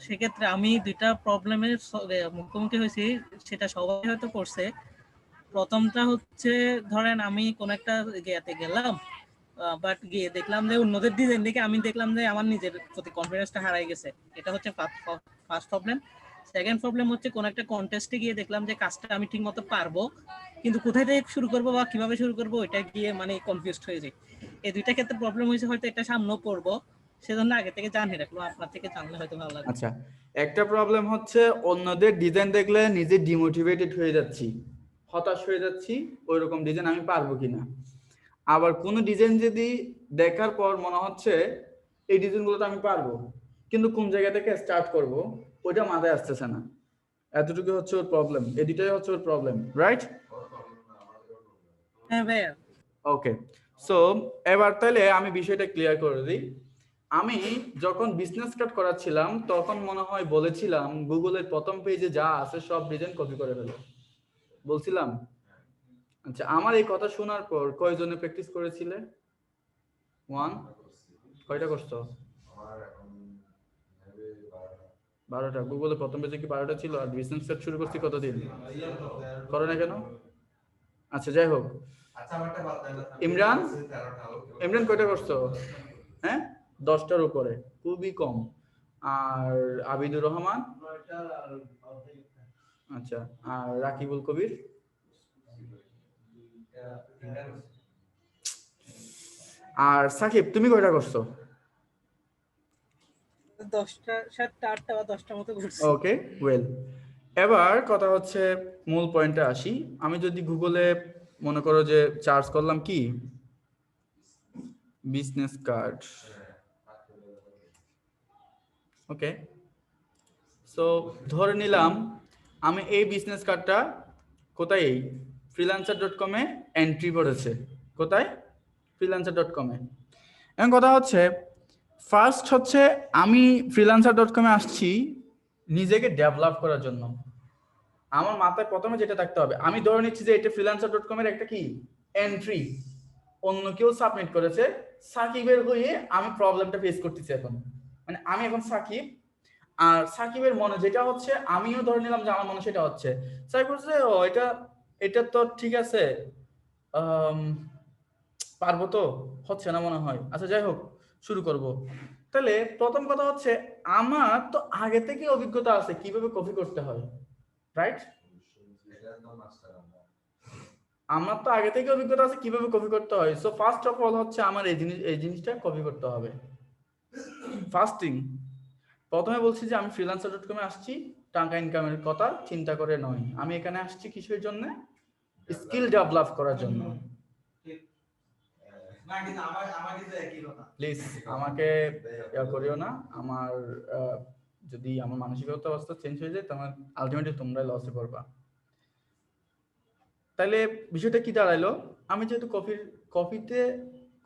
সেক্ষেত্রে আমি দুইটা প্রবলেমের মুখোমুখি হয়েছি, সেটা সবাই হয়তো করছে। প্রথমটা হচ্ছে ধরেন আমি কোন একটা জায়গাতে গেলাম, বাট গিয়ে দেখলাম যে অন্যদের ডিজাইন দেখে আমি দেখলাম যে আমার নিজের প্রতি কনফিডেন্সটা হারাই গেছে। এটা হচ্ছে ফার্স্ট প্রবলেম। সেকেন্ড প্রবলেম হচ্ছে কোন একটা কন্টেস্টে গিয়ে দেখলাম যে কাজটা আমি ঠিক মতো পারবো, কিন্তু কোথায় থেকে শুরু করবো বা কিভাবে শুরু করবো ওইটা গিয়ে মানে কনফিউজড হয়ে যায়। এই দুইটা ক্ষেত্রে প্রবলেম হয়েছে, হয়তো এটা সামনেও পড়বো, সেজন্য আগে থেকে জানিয়ে রাখলো। আপনার থেকে জানলে হয়তো ভালো লাগবে। আচ্ছা, একটা প্রবলেম হচ্ছে অন্যদের ডিজাইন দেখলে নিজে ডিমোটিভেটেড হয়ে যাচ্ছি, হতাশ হয়ে যাচ্ছি, ওই রকম ডিজাইন আমি পারবো কিনা। আবার কোনো ডিজাইন যদি দেখার পর মনে হচ্ছে এই ডিজাইনগুলো তো আমি পারবো, কিন্তু কোন জায়গা থেকে স্টার্ট করব ওইটা মাথায় আসতেছে না। এতটুকু হচ্ছে ওর প্রবলেম, এই দুটাই হচ্ছে ওর প্রবলেম, রাইট? হ্যাঁ ভাইয়া। ওকে, সো এবার তাহলে আমি বিষয়টা ক্লিয়ার করে দিই। আমি যখন বিজনেস কার্ড করাচ্ছিলাম তখন মনে হয় বলেছিলাম গুগলের প্রথম পেজে যা আছে সব ডিজাইন কপি করে ফেলো, বলছিলাম? আচ্ছা, আমার এই কথা শোনার পর কয়জনে প্র্যাকটিস করেছিলে? ওয়ান? কয়টা করছো? 12টা। গুগলের প্রথম পেজে কি 12টা ছিল? আর বিজনেস কার্ড শুরু করছি কতদিন? করো না কেন? আচ্ছা, যাই হোক। ইমরান, ইমরান কয়টা করছো? হ্যাঁ, 10টার উপরে, খুবই কম। আর আবিদুর রহমান? আচ্ছা, আর রাকিবুল কবির? আর সাকিব তুমি কয়টা করছো? 10টা 7টা 8টা বা 10টার মতো করছি। ওকে, ওয়েল, এবার কথা হচ্ছে মূল পয়েন্টে আসি। আমি যদি গুগলে মনে করো যে সার্চ করলাম কি বিজনেস কার্ড, ওকে, সো ধরে নিলাম আমি এই বিজনেস কার্ডটা কোথায়, freelancer.com-এ এন্ট্রি করেছে। কোথায়? freelancer.com-এ। এখন কথা হচ্ছে ফার্স্ট হচ্ছে আমি freelancer.com-এ আসছি নিজেকে ডেভেলপ করার জন্য। আমার মাথায় প্রথমে যেটা থাকতে হবে, আমি ধরে নিচ্ছি যে এটা freelancer.com-এর একটা কি এন্ট্রি, অন্য কেউ সাবমিট করেছে, সাকিবের হয়ে আমি প্রবলেমটা ফেস করতেছি এখন। মানে আমি এখন সাকিব, আর সাকিবের মনে যেটা হচ্ছে আমিও ধরে নিলাম যে আমার মনে সেটা হচ্ছে। সাকিব বলছে ও এটা এটা তো ঠিক আছে, পারবো তো, হচ্ছে না মনে হয়। আচ্ছা যাই হোক, শুরু করব। তাহলে প্রথম কথা হচ্ছে আমার তো আগে থেকে অভিজ্ঞতা আছে কিভাবে কপি করতে হয়, রাইট? আমার তো আগে থেকে অভিজ্ঞতা আছে কিভাবে কপি করতে হয়। সো ফার্স্ট অফ অল হচ্ছে আমার এই জিনিসটা কপি করতে হবে। ফার্স্ট থিং, প্রথমে বলছি যে আমি freelancer.com-এ আসছি টাকা ইনকামের কথা চিন্তা করে নয়, আমি এখানে আসছি কিসের জন্য? স্কিল ডেভেলপ করার জন্য। প্লিজ আমাকে করিও না, আমার যদি আমার মানসিকতা অবস্থা চেঞ্জ হয়ে যায় তোমার আলটিমেটলি তোমরা লসে পড়বা। তাহলে বিষয়টা কি দাঁড়াইলো, আমি যেহেতু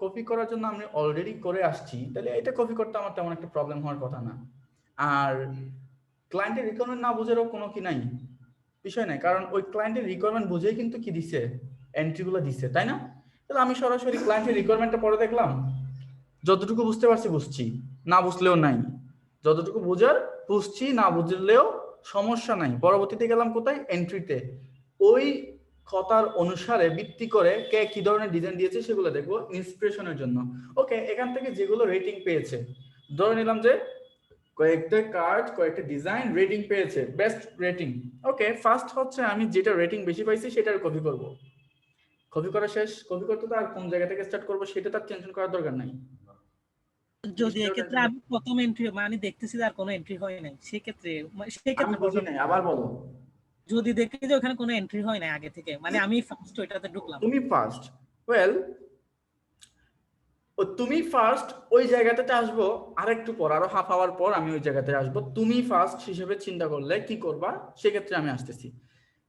কপি করার জন্য আমি অলরেডি করে আসছি, তাহলে এটা কপি করতে আমার তেমন একটা প্রবলেম হওয়ার কথা না। আর ক্লায়েন্টের রিকোয়ারমেন্ট না বুঝেরও কোনো কি নাই, বিষয় নাই, কারণ ওই ক্লায়েন্টের রিকোয়ারমেন্ট বুঝেই কিন্তু কি দিছে এন্ট্রিগুলো দিছে, তাই না? তাহলে আমি সরাসরি ক্লায়েন্টের রিকোয়ারমেন্টটা পড়ে দেখলাম, যতটুকু বুঝতে পারছি বুঝছি, না বুঝলেও নাই, যতটুকু বুঝার বুঝছি, না বুঝলেও সমস্যা নাই। পরবর্তীতে গেলাম কোথায়? এন্ট্রিতে। ওই কথার অনুসারে ভিত্তি করে কে কি ধরনের ডিজাইন দিয়েছে সেগুলো দেখবো ইন্সপিরেশনের জন্য। ওকে, এখান থেকে যেগুলো রেটিং পেয়েছে, ধরে নিলাম যে কয়েকটা কার্ড কয়েকটা ডিজাইন রেটিং পেয়েছে, বেস্ট রেটিং। ওকে, ফার্স্ট হচ্ছে আমি যেটা রেটিং বেশি পাইছি সেটার কপি করব। কপি করা শেষ, কপি করতে তো আর কোন জায়গা থেকে স্টার্ট করব সেটা তার টেনশন করার দরকার নাই। যদি এক্ষেত্রে আমি প্রথম এন্ট্রি মানে দেখতেছি আর কোনো এন্ট্রি হয় নাই, সেক্ষেত্রে আমি বুঝি নাই, আবার বলো। যদি দেখি যে ওখানে কোনো এন্ট্রি হয় নাই আগে থেকে, মানে আমি ফার্স্ট ওইটাতে ঢুকলাম। তুমি ফার্স্ট, ওয়েল তুমি ফার্স্ট ওই জায়গাটাতে আসবো আরেকটু পর, আরো হাফ আওয়ার পর আমি ওই জায়গাতে আসবো। তুমি ফার্স্ট হিসেবে চিন্তা করলে কি করবা সেক্ষেত্রে আমি আসতেছি।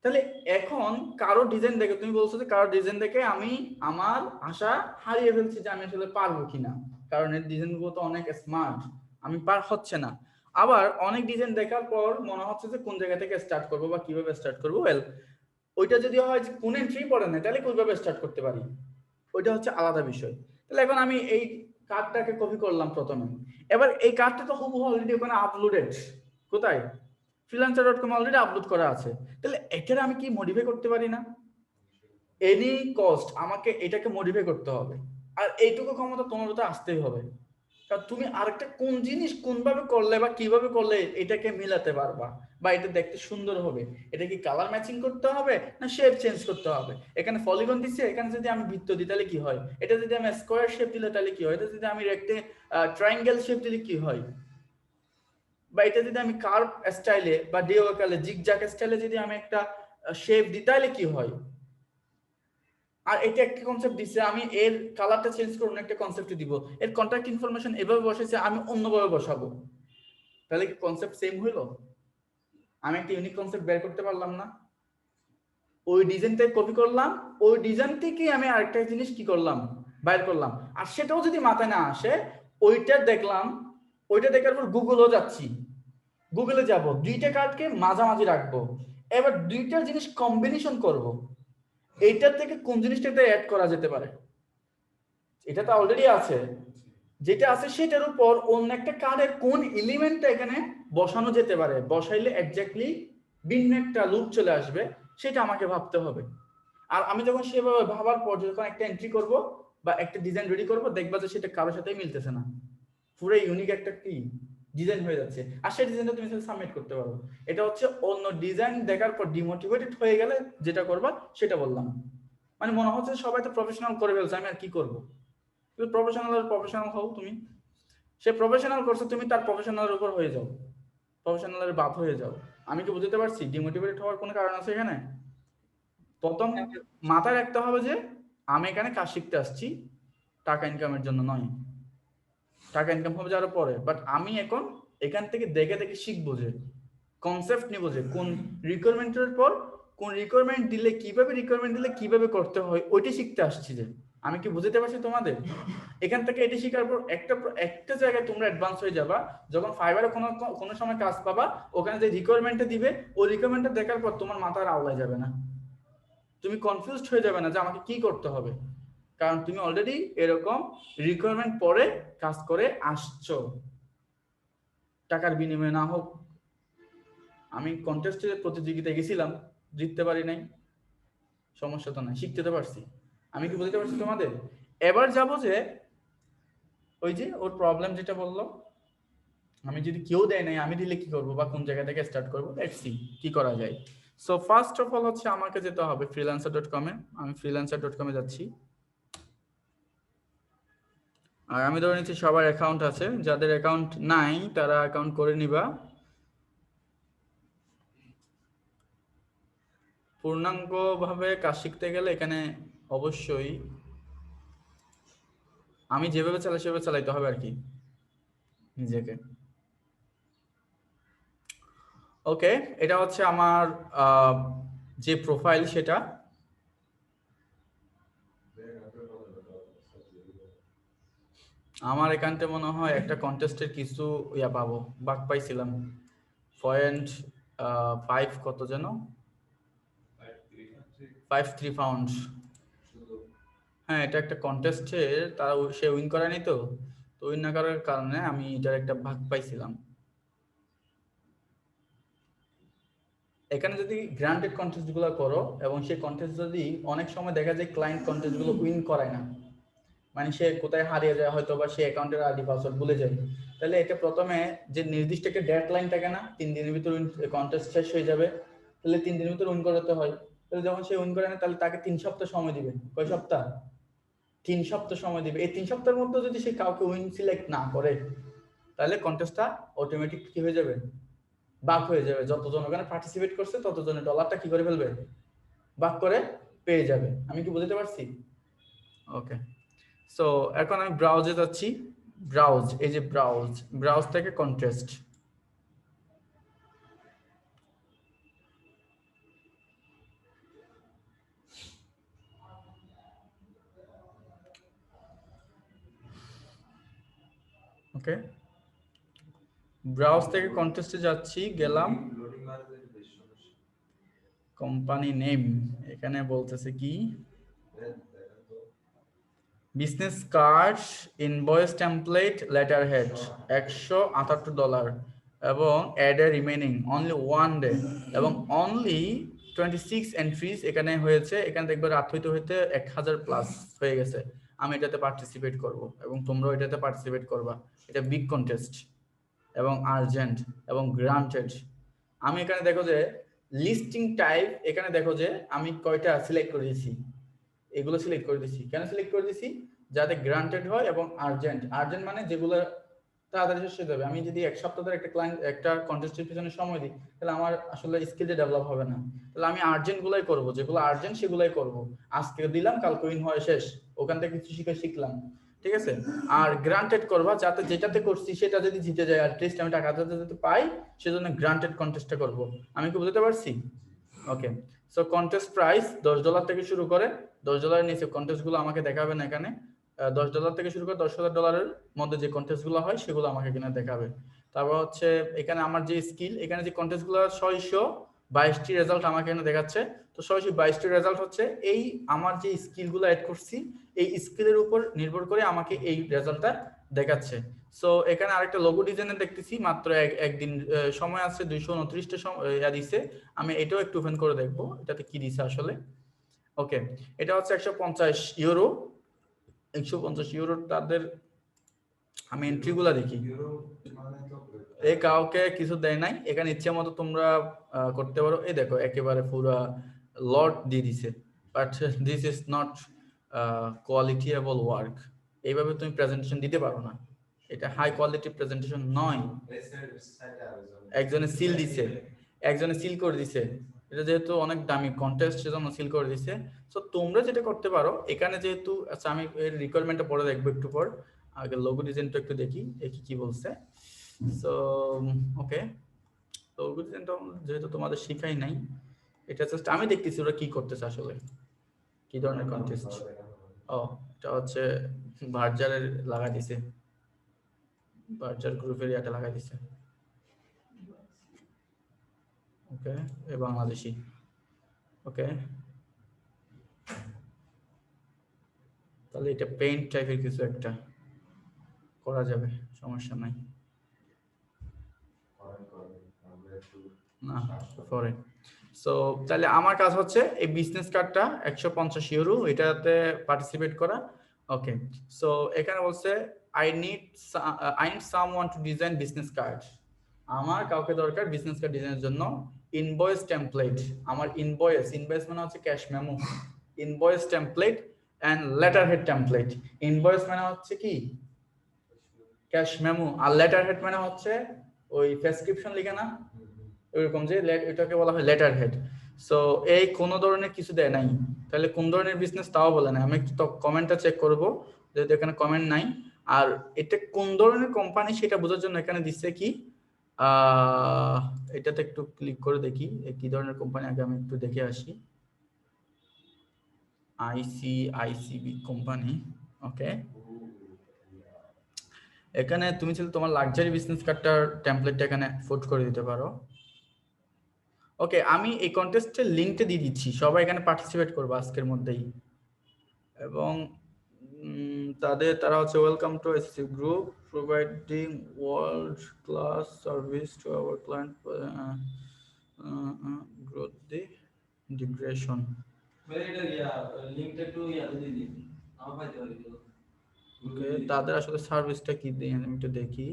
তাহলে এখন কারো ডিজাইন দেখে, তুমি বলছো যে কারো ডিজাইন দেখে আমি আমার আশা হারিয়ে ফেলছি যে আমি আসলে পারবো কিনা, কারণ এর ডিজাইনগুলো তো অনেক স্মার্ট, আমি পার হচ্ছে না। আবার অনেক ডিজাইন দেখার পর মনে হচ্ছে যে কোন জায়গা থেকে স্টার্ট করবো বা কিভাবে স্টার্ট করবো। ওয়েল, ওইটা যদি হয় যে কোন এন্ট্রি পড়ে না তাহলে কিভাবে স্টার্ট করতে পারি, ওইটা হচ্ছে আলাদা বিষয়। তাহলে এখন আমি এই কার্ডটাকে কপি করলাম প্রথমে, এবার এই কার্ডটা তো হুবহু অলরেডি ওখানে আপলোডেড, কোথায়? freelancer.com অলরেডি আপলোড করা আছে। তাহলে এটারে আমি কি মডিফাই করতে পারি না? এনি কস্ট আমাকে এটাকে মডিফাই করতে হবে, আর এইটুকু ক্ষমতা তোমার মধ্যে আসতেই হবে। কারণ তুমি আরেকটা কোন জিনিস কোনভাবে করলে বা কিভাবে করলে এটাকে মিলাতে পারবা, বা এটা দেখতে সুন্দর হবে, এটা কি কালার ম্যাচিং করতে হবে না শেপ চেঞ্জ করতে হবে। এখানে পলিগন দিচ্ছে, এখানে যদি আমি বৃত্ত দিই তাহলে কি হয়, এটা যদি আমি স্কোয়ার শেপ দিলে তাহলে কি হয়, এটা যদি আমি ট্রায়াঙ্গেল শেপ দিলে কি হয়, বা এটা যদি আমি কার্ভ স্টাইলে বা ডিওকালে জিগজ্যাগ স্টাইলে যদি আমি একটা শেপ দিই তাহলে কি হয়। আর এটা একটা কনসেপ্ট দিছে, আমি এর কালারটা চেঞ্জ করব একটা কনসেপ্ট দিব, এর কন্টাক্ট ইনফরমেশন এভাবে বসাইছে, আমি অন্যভাবে বসাবো, তাহলে কি কনসেপ্ট সেম হইলো? আমি একটা ইউনিক কনসেপ্ট বের করতে পারলাম না? ওই ডিজাইনটাই কপি করলাম, ওই ডিজাইন থেকে আমি আরেকটা জিনিস কি করলাম, বাইর করলাম। আর সেটাও যদি মাথায় না আসে, ওইটা দেখলাম, ওইটা দেখার পর গুগলও যাচ্ছি, গুগলে যাব, দুইটা কার্ডকে মাঝামাঝি রাখবো, এবার দুইটা জিনিস কম্বিনেশন করব, এইটার থেকে কোন জিনিসটাতে অ্যাড করা যেতে পারে, এটা তো অলরেডি আছে, যেটা আছে সেটার উপর অন্য একটা কার্ডের কোন এলিমেন্টটা এখানে বসানো যেতে পারে, বসাইলে এক্স্যাক্টলি ভিন্ন একটা লুক চলে আসবে, সেটা আমাকে ভাবতে হবে। আর আমি যখন সেভাবে ভাবার পর যখন একটা এন্ট্রি করব বা একটা ডিজাইন রেডি করব, দেখবা যে সেটা কারোর সাথেই মিলতেছে না, পুরো ইউনিক একটা কি ডিজাইন হয়ে যাচ্ছে, আর সেই ডিজাইনটা তুমি সাবমিট করতে পারো। এটা হচ্ছে অন্য ডিজাইন দেখার পর ডিমোটিভেটেড হয়ে গেলে যেটা করবা সেটা বললাম। মানে মনে হচ্ছে সবাই তো প্রফেশনাল করে ফেলছে, আমি আর কি করবো। প্রফেশনাল হও তুমি, সে প্রফেশনাল করছে, তুমি তার প্রফেশনালের উপর হয়ে যাও, প্রফেশনালের বাপ হয়ে যাও। আমি কি বুঝতে পারছি ডিমোটিভেটেড হওয়ার কোনো কারণ আছে এখানে? প্রথম মাথায় রাখতে হবে যে আমি এখানে কাজ শিখতে আসছি, টাকা ইনকামের জন্য নয়। টাকা ইনকাম হবে যারা পরে, বাট আমি এখন এখান থেকে দেখে দেখে শিখবো, যে কনসেপ্ট নিব, যে কোন রিকোয়ারমেন্টের পর কোন রিকোয়ারমেন্ট দিলে কিভাবে করতে হয়, ওইটা শিখতে আসছি। যে আমি কি বুঝতে পারছি তোমাদের? এখান থেকে এটা শেখার পর একটা জায়গায় তোমরা অ্যাডভান্স হয়ে যাবা, যখন ফাইবারে কোনো সময় কাজ পাবা, ওখানে যে রিকোয়ারমেন্টটা দিবে ওই রিকোয়ারমেন্টটা দেখার পর তোমার মাথার আওলায় যাবে না, তুমি কনফিউজড হয়ে যাবে না যে আমাকে কি করতে হবে, কারণ তুমি অলরেডি এরকম রিকোয়ারমেন্ট পরে কাজ করে আসছো, টাকার বিনিময়ে না হোক। আমি কন্টেস্টের প্রতিযোগিতায় গেছিলাম, জিততে পারি নাই, সমস্যা তো নাই, শিখতে তো পারছি। আমি কি বুঝতে পারছি তোমাদের? এবার যাব যে ওই যে ওর প্রবলেম যেটা বললো, আমি যদি কেউ দেয় নাই আমি দিলে কি করবো, বা কোন জায়গা থেকে স্টার্ট করবো, লেটস সি কি করা যায়। সো ফার্স্ট অফ অল হচ্ছে আমাকে যেতে হবে freelancer.com এ। আমি freelancer.com এ যাচ্ছি, আর আমি ধরে নিচ্ছি সবার অ্যাকাউন্ট আছে, যাদের অ্যাকাউন্ট নাই তারা অ্যাকাউন্ট করে নিবা। পূর্ণাঙ্গ ভাবে কাজ শিখতে গেলে এখানে অবশ্যই আমি যেভাবে চালাই সেভাবে চালাইতে হবে আর কি নিজেকে। ওকে, এটা হচ্ছে আমার যে প্রোফাইল সেটা। আমার এখানতে মনে হয় একটা কন্টেস্টের কিছু ইয়া পাবো, বাক পাইছিলাম 0.5 কত যেন 53 পাউন্ড। হ্যাঁ, এটা একটা কন্টেস্টের, তারা সে উইন করেনি, তো উইন না করার কারণে আমি এটার একটা ভাগ পাইছিলাম। এখানে যদি গ্রান্টেড কন্টেস্ট গুলো করো, এবং সেই কন্টেস্ট যদি অনেক সময় দেখা যায় ক্লায়েন্ট কন্টেস্ট গুলো উইন করায় না, মানে সে কোথায় হারিয়ে যায় হয়তো, বা সে অ্যাকাউন্টের আইডি পাসওয়ার্ড ভুলে যায়, তাহলে এটা প্রথমে যে নির্দিষ্ট একটা ডেডলাইন থাকে না, 3 দিনের ভিতর কন্টেস্ট শেষ হয়ে যাবে, তাহলে 3 দিনের ভিতর উইন করাতে হয়। তাহলে যখন সে উইন করে না, তাহলে তাকে 3 সপ্তাহ সময় দিবে। কয় সপ্তাহ? 3 সপ্তাহ সময় দিবে। এই 3 সপ্তাহের মধ্যে যদি সে কাউকে উইন সিলেক্ট না করে, তাহলে কন্টেস্টটা অটোমেটিক কি হয়ে যাবে, বাক হয়ে যাবে। যতজন ওখানে পার্টিসিপেট করছে ততজনের ডলারটা কি করে ফেলবে, বাক করে পেয়ে যাবে। আমি কি বুঝতে পারছি? ওকে, সো এখন আমি ব্রাউজে যাচ্ছি। ব্রাউজ, এই যে ব্রাউজ থেকে কন্টেস্ট। ওকে, ব্রাউজ থেকে কন্টেস্টে যাচ্ছি, গেলাম। কোম্পানি নেম এখানে বলতেছে কি, business card, invoice template, letter head, $178। এবং add a remaining only 1 day এবং অনলি 26 এন্ট্রিজ এখানে হয়েছে। এখানে দেখবে রাত হইতে হইতে 1000 প্লাস হয়ে গেছে। আমি এটাতে পার্টিসিপেট করব এবং তোমরাও এটাতে পার্টিসিপেট করবা। এটা বিগ কন্টেস্ট এবং আর্জেন্ট এবং গ্রান্টেড। আমি এখানে দেখো যে লিস্টিং টাইপ, এখানে দেখো যে আমি কয়টা সিলেক্ট করে দিয়েছি, এগুলো সিলেক্ট করে দিয়েছি। কেন সিলেক্ট করে দিয়েছি? যাতে গ্রান্টেড হয় এবং আর্জেন্ট। আর্জেন্ট মানে যেগুলো তাড়াতাড়ি শেষ হয়ে যাবে। আমি যদি এক সপ্তাহ ধরে একটা ক্লায়েন্ট একটা কন্টেস্টের পিছনে সময় দিই, তাহলে আমার আসলে স্কিলটা ডেভেলপ হবে না। তাহলে আমি আর্জেন্ট গুলাই করব, যেগুলো আর্জেন্ট সেগুলাই করব। আজকে দিলাম, কাল কুইন হয়ে শেষ, ওখান থেকে কিছু শিখলাম, ঠিক আছে। আর গ্রান্টেড করবা, যাতে যেটাতে করছি সেটা যদি জিতে যায়, অ্যাটলিস্ট আমি টাকা যাতে পাই, সেজন্য গ্রান্টেড কন্টেস্টটা করব। আমি কি বুঝতে পারছি? ওকে, সো কন্টেস্ট প্রাইস $10 থেকে শুরু করে $10 নিচে কন্টেস্ট গুলো আমাকে দেখাবে না এখানে। $10 থেকে শুরু করে $10,000 মধ্যে যে কন্টেস্ট গুলো হয় সেগুলো আমাকে এখানে দেখাবে। তারপর হচ্ছে এখানে আমার যে স্কিল, এখানে যে কন্টেস্ট গুলো 622টি রেজাল্ট আমাকে এখানে দেখাচ্ছে। তো 622টি রেজাল্ট হচ্ছে এই আমার যে স্কিল গুলো অ্যাড করছি, এই স্কিলের উপর নির্ভর করে আমাকে এই রেজাল্টটা দেখাচ্ছে। সো এখানে আরেকটা লোগো ডিজাইনের দেখতেছি, মাত্র একদিন সময় আছে, 229টা সময় দিছে। আমি এটাও একটু ওপেন করে দেখবো এটাতে কি দিছে আসলে। ওকে, এটা হচ্ছে 150 ইউরো। 150 ইউরো তাদের, আমি এন্ট্রি গুলা দেখি, এই কাউকে কিছু দেয় নাই। এখানে ইচ্ছে মতো তোমরা করতে পারো। এই দেখো একেবারে পুরো লট দিয়ে দিছে, but this is not quality able work. এইভাবে তুমি প্রেজেন্টেশন দিতে পারো না, এটা হাই কোয়ালিটি প্রেজেন্টেশন নয়। একজনে সিল দিছে, একজনে সিল করে দিছে, এটা যেহেতু অনেক দামি কন্টেস্ট সেজন্য সিল করে দিছে। সো তোমরা যেটা করতে পারো, এখানে যেহেতু আচ্ছা আমি এর রিকোয়ারমেন্টটা পরে দেখবো একটু পর, আগে লোগো ডিজাইনটা একটু দেখি কি বলছে। সো ওকে, লোগো ডিজাইনটা যেহেতু তোমাদের শিখাই নাই, এটা জাস্ট আমি দেখতেছি ওরা কি করতেছে আসলে, কি ধরনের কন্টেস্ট। ও, এটা হচ্ছে ভার্জারের লাগাই দিছে, ভার্জার গ্রুপের এটা লাগাই দিছে। ওকে, এ বাংলাদেশি। ওকে, তাহলে এটা পেইন্ট টাইপের কিছু একটা করা যাবে, সমস্যা নাই। না পরে। সো তাহলে আমার কাজ হচ্ছে এই বিজনেস কার্ডটা 150 ইউরো এটাতে পার্টিসিপেট করা। ওকে, সো এখানে বলছে I need someone to design business card. আমার কাউকে দরকার বিজনেস কার্ড ডিজাইনের জন্য। ইনভয়েস টেমপ্লেট, আমার ইনভয়েস মানে হচ্ছে cash memo, invoice template and letter head template. Invoice মানে হচ্ছে কি ক্যাশ মেমো, আর লেটার হেড মানে হচ্ছে ওই প্রেসক্রিপশন লিখে না, এরকম যে এটাকে বলা হয় লেটার হেড। সো এই কোনো ধরনের কিছু দেয় নাই, তাহলে কোন ধরনের বিজনেস তাও বলে না। আমি একটু কমেন্টটা চেক করব, যেহেতু এখানে কমেন্ট নাই। আর এটা কোন ধরনের কোম্পানি সেটা বোঝার জন্য এখানে দিচ্ছে কি, এটাতে একটু ক্লিক করে দেখি কি ধরনের কোম্পানি, আগে আমি একটু দেখে আসি। আইসিআইসিবি কোম্পানি। ওকে, এখানে তুমি চাইলে তোমার লাক্সারি বিজনেস কার্ডটার টেমপ্লেটটা এখানে ফুট করে দিতে পারো। ওকে, আমি এই কন্টেস্টের লিংকটা দিয়ে দিচ্ছি, সবাই এখানে পার্টিসিপেট করবে আজকের মধ্যেই। এবং তারা হচ্ছে welcome to SSC group providing world class service to our client growth the digression. Okay, তাদের আসলে সার্ভিসটা কি দিয়ে আমি একটু দেখি।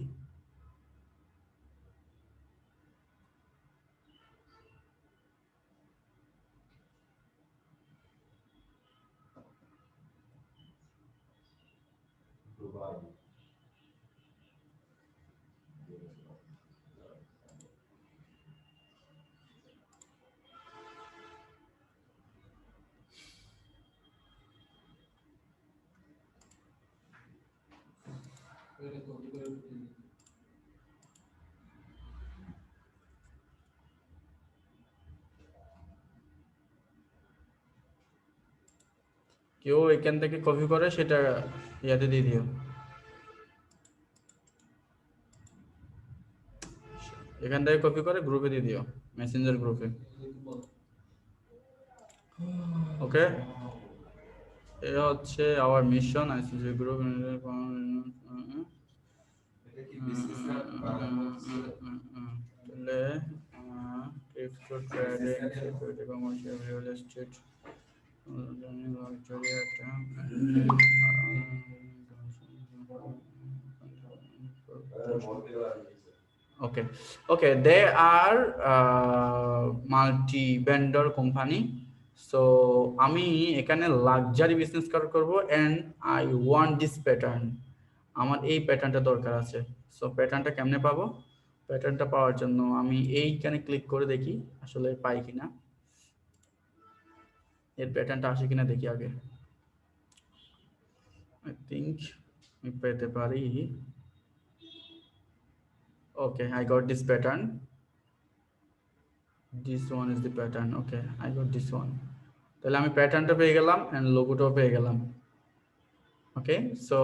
কেউ এখান থেকে কপি করে সেটা ইয়াতে দিয়ে দিও, এখান থেকে কপি করে গ্রুপে দিয়ে দিও, মেসেঞ্জার গ্রুপে। ওকে, এটা হচ্ছে আওয়ার মিশন আইসিসি গ্রুপ। তাহলে crypto trading, security, commercial, real estate, luxury item, okay, okay, they are multi vendor company. So আমি এখানে লাক্সারি বিজনেস করব and I want this pattern. আমার এই প্যাটার্নটা দরকার আছে। সো প্যাটার্নটা কেমনে পাবো? প্যাটার্নটা পাওয়ার জন্য আমি এইখানে ক্লিক করে দেখি আসলে পাই কিনা, এর প্যাটার্নটা আসে কিনা দেখি আগে। I think আমি পেতে পারি। Okay, I got this pattern. This one is the pattern. Okay, I got this one. তাহলে আমি প্যাটার্নটা পেয়ে গেলাম and লোগোটাও পেয়ে গেলাম। Okay, so